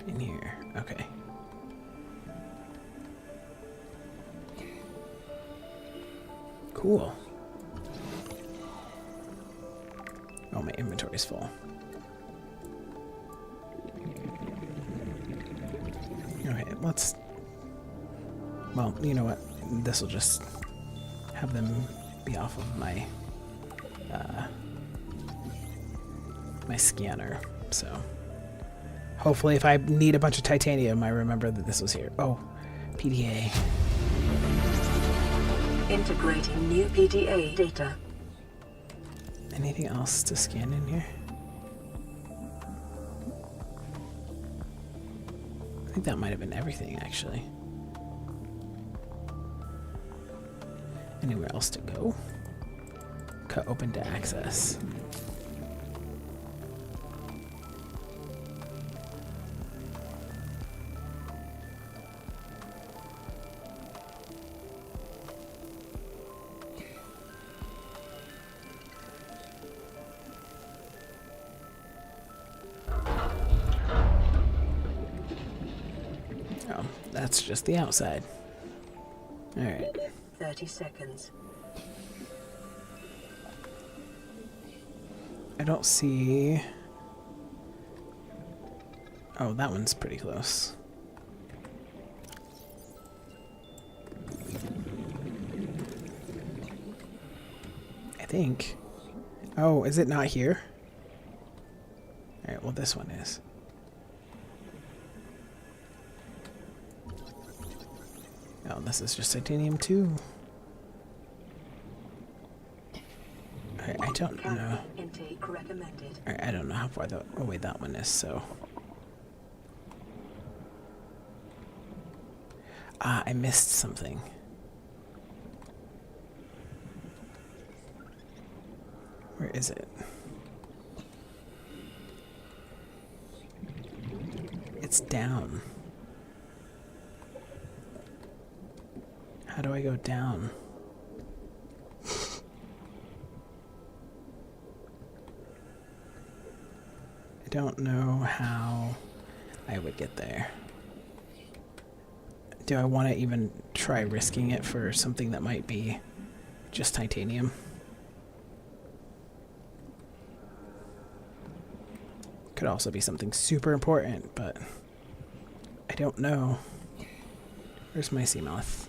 In here. Okay. Cool. Oh, my inventory's full. Okay, let's... Well, you know what? This will just have them be off of my... my scanner, so... Hopefully, if I need a bunch of titanium, I remember that this was here. Oh, PDA. Integrating new PDA data. Anything else to scan in here? I think that might have been everything, actually. Anywhere else to go? Cut open to access. Oh, that's just the outside. Alright. 30 seconds. I don't see... Oh, that one's pretty close. I think. Oh, is it not here? Alright, well this one is. Oh, this is just titanium too. I don't know. Intake recommended. I don't know how far away that one is, so. Ah, I missed something. Where is it? It's down. How do I go down? I don't know how I would get there. Do I want to even try risking it for something that might be just titanium? Could also be something super important, but I don't know. Where's my seamoth?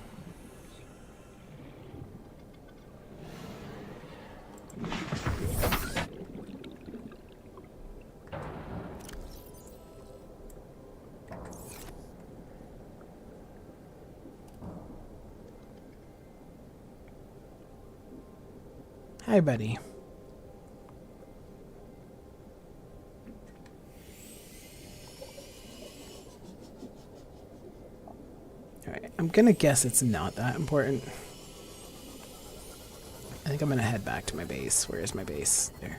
Hi, buddy. Alright, I'm gonna guess it's not that important. I think I'm gonna head back to my base. Where is my base? There.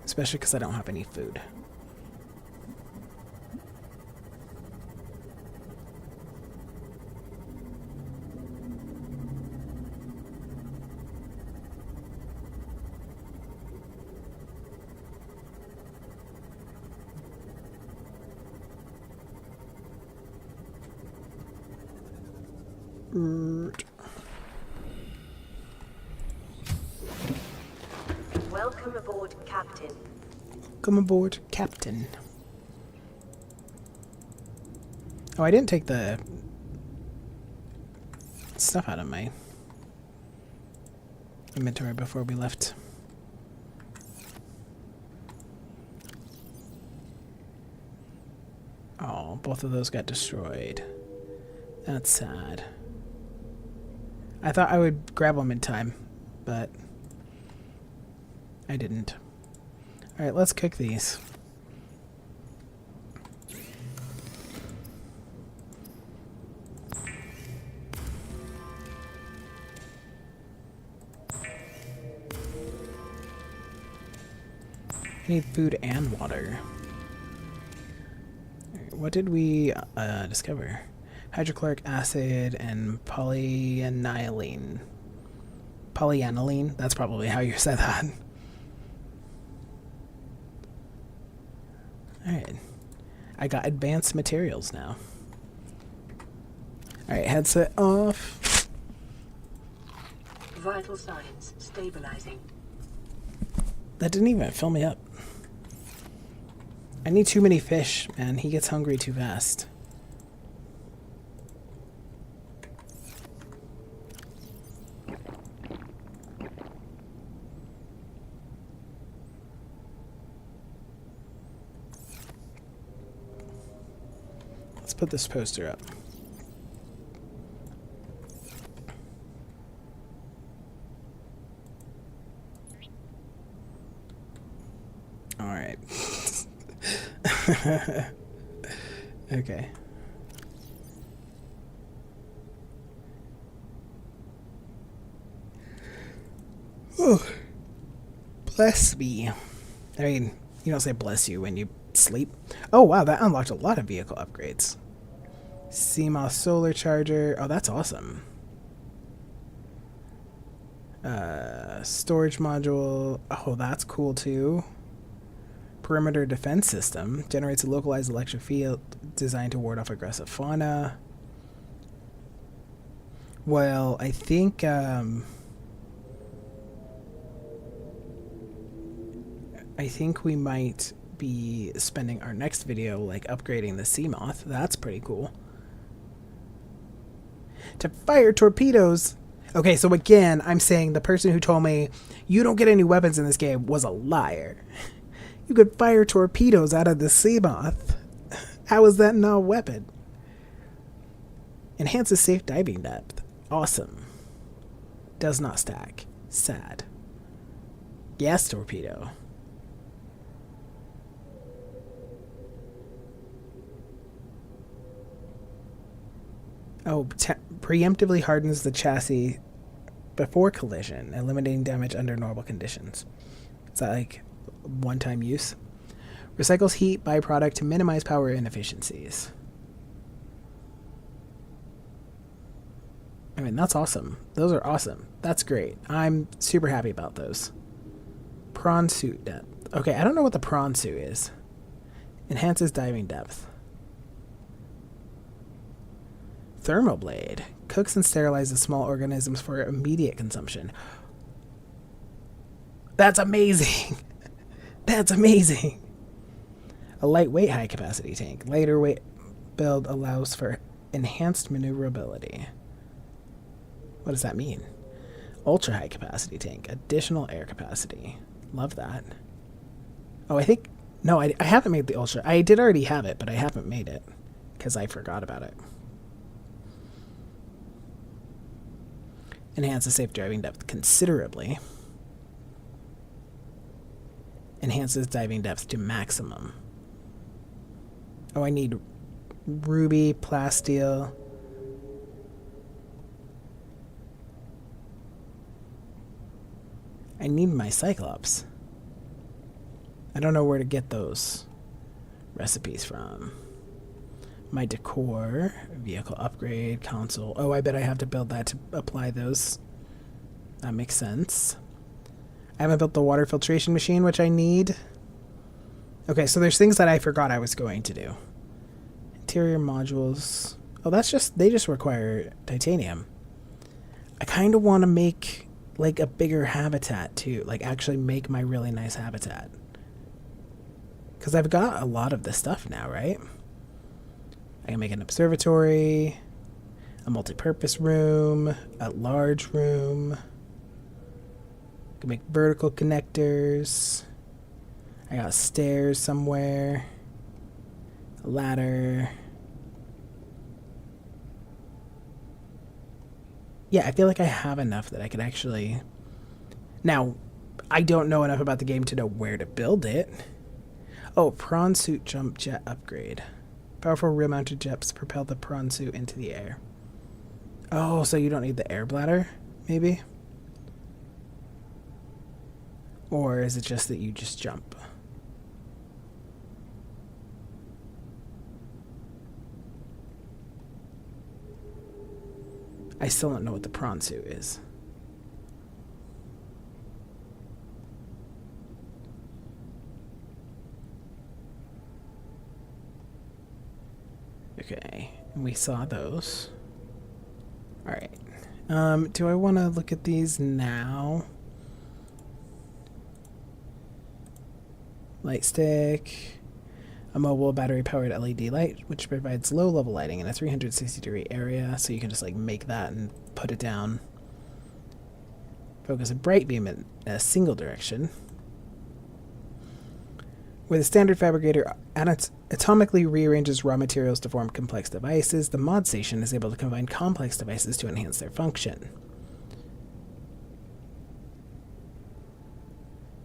Especially because I don't have any food. Welcome aboard, Captain. Come aboard, Captain. Oh, I didn't take the stuff out of my inventory before we left. Oh, both of those got destroyed. That's sad. I thought I would grab them in time, but I didn't. Alright, let's cook these. I need food and water. Alright, what did we discover? Hydrochloric acid and polyaniline. Polyaniline? That's probably how you said that. Alright. I got advanced materials now. Alright, headset off. Vital signs stabilizing. That didn't even fill me up. I need too many fish, man. He gets hungry too fast. Let's put this poster up. All right. Okay. Oh, bless me. I mean, you don't say bless you when you sleep. Oh, wow, that unlocked a lot of vehicle upgrades. CMOS solar charger. Oh, that's awesome. Storage module. Oh, that's cool too. Perimeter defense system. Generates a localized electric field designed to ward off aggressive fauna. Well, I think we might be spending our next video like upgrading the sea moth. That's pretty cool. To fire torpedoes. Okay, so again, I'm saying the person who told me you don't get any weapons in this game was a liar. You could fire torpedoes out of the sea moth. How is that not a weapon? Enhances safe diving depth. Awesome. Does not stack. Sad. Gas torpedo. Oh, preemptively hardens the chassis before collision, eliminating damage under normal conditions. Is that like one-time use? Recycles heat byproduct to minimize power inefficiencies. I mean, that's awesome. Those are awesome. That's great. I'm super happy about those. Prawn suit depth. Okay, I don't know what the prawn suit is. Enhances diving depth. Thermoblade. Cooks and sterilizes small organisms for immediate consumption. That's amazing. That's amazing. A lightweight high-capacity tank. Lighter weight build allows for enhanced maneuverability. What does that mean? Ultra high-capacity tank. Additional air capacity. Love that. Oh, I think... No, I haven't made the ultra. I did already have it, but I haven't made it because I forgot about it. Enhances safe driving depth considerably. Enhances diving depth to maximum. Oh, I need ruby, plasteel. I need my Cyclops. I don't know where to get those recipes from. My decor, vehicle upgrade, console. Oh, I bet I have to build that to apply those. That makes sense. I haven't built the water filtration machine, which I need. Okay, so there's things that I forgot I was going to do. Interior modules. Oh, they just require titanium. I kind of want to make like a bigger habitat too, like actually make my really nice habitat. Because I've got a lot of this stuff now, right? I can make an observatory, a multi-purpose room, a large room. I can make vertical connectors. I got stairs somewhere. A ladder. Yeah, I feel like I have enough that I could actually... Now, I don't know enough about the game to know where to build it. Oh, prawn suit jump jet upgrade. Powerful rear-mounted jets propel the prawn suit into the air. Oh, so you don't need the air bladder, maybe? Or is it just that you just jump? I still don't know what the prawn suit is. Okay, and we saw those. Alright. Do I want to look at these now? Light stick. A mobile battery-powered LED light, which provides low-level lighting in a 360-degree area, so you can just like make that and put it down. Focus a bright beam in a single direction. With a standard fabricator atomically rearranges raw materials to form complex devices, the mod station is able to combine complex devices to enhance their function.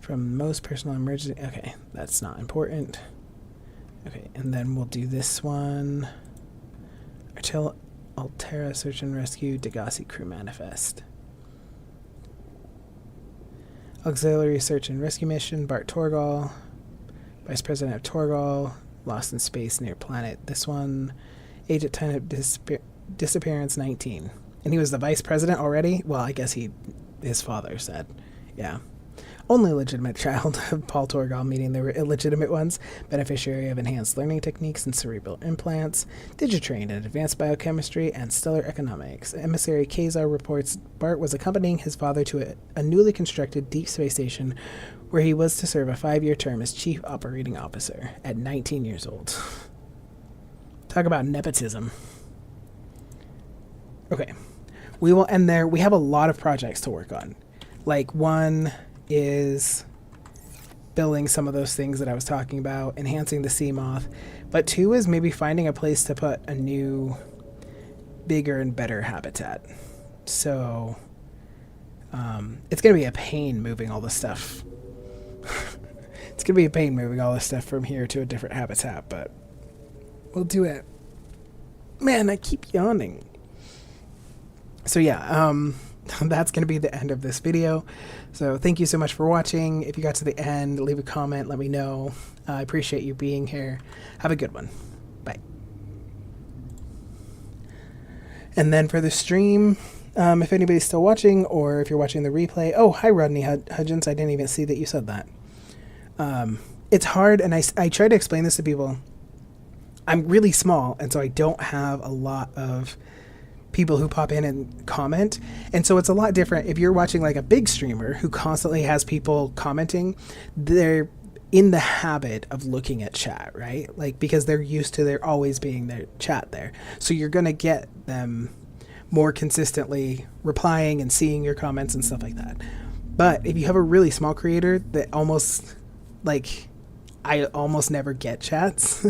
From most personal emergency... Okay, that's not important. Okay, and then we'll do this one. Altera Search and Rescue Degassi Crew Manifest. Auxiliary Search and Rescue Mission, Bart Torgal. Vice President of Torgal, lost in space near planet. This one, Agent Time of Disappearance 19. And he was the Vice President already? Well, I guess his father said. Yeah. Only legitimate child of Paul Torgal, meeting the illegitimate ones. Beneficiary of enhanced learning techniques and cerebral implants. Digitrained in advanced biochemistry and stellar economics. Emissary Kazar reports Bart was accompanying his father to a newly constructed deep space station where he was to serve a 5-year term as Chief Operating Officer at 19 years old. Talk about nepotism. Okay. We will end there. We have a lot of projects to work on. Like, one is building some of those things that I was talking about, enhancing the sea moth. But 2 is maybe finding a place to put a new, bigger and better habitat. So, it's going to be a pain moving all this stuff. It's going to be a pain moving all this stuff from here to a different habitat, but we'll do it. Man, I keep yawning. So yeah, that's going to be the end of this video. So thank you so much for watching. If you got to the end, leave a comment, let me know. I appreciate you being here. Have a good one. Bye. And then for the stream, if anybody's still watching, or if you're watching the replay, oh, hi Rodney Hudgens, I didn't even see that you said that. It's hard, and I try to explain this to people. I'm really small, and so I don't have a lot of people who pop in and comment, and so it's a lot different if you're watching like a big streamer who constantly has people commenting. They're in the habit of looking at chat, right? Like, because they're used to there always being their chat there, so you're gonna get them more consistently replying and seeing your comments and stuff like that. But if you have a really small creator that almost, like, I almost never get chats,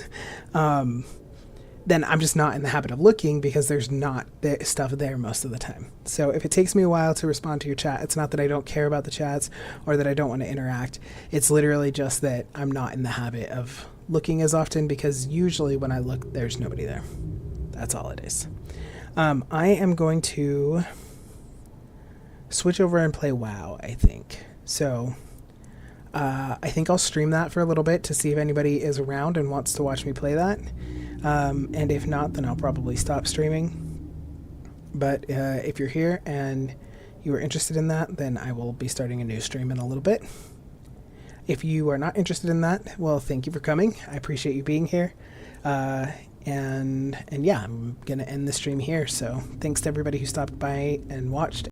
then I'm just not in the habit of looking because there's not stuff there most of the time. So if it takes me a while to respond to your chat, it's not that I don't care about the chats or that I don't want to interact. It's literally just that I'm not in the habit of looking as often, because usually when I look, there's nobody there. That's all it is. I am going to switch over and play WoW, I think. So I think I'll stream that for a little bit to see if anybody is around and wants to watch me play that. And if not, then I'll probably stop streaming. But if you're here and you are interested in that, then I will be starting a new stream in a little bit. If you are not interested in that, well, thank you for coming. I appreciate you being here. And yeah, I'm gonna end the stream here. So thanks to everybody who stopped by and watched.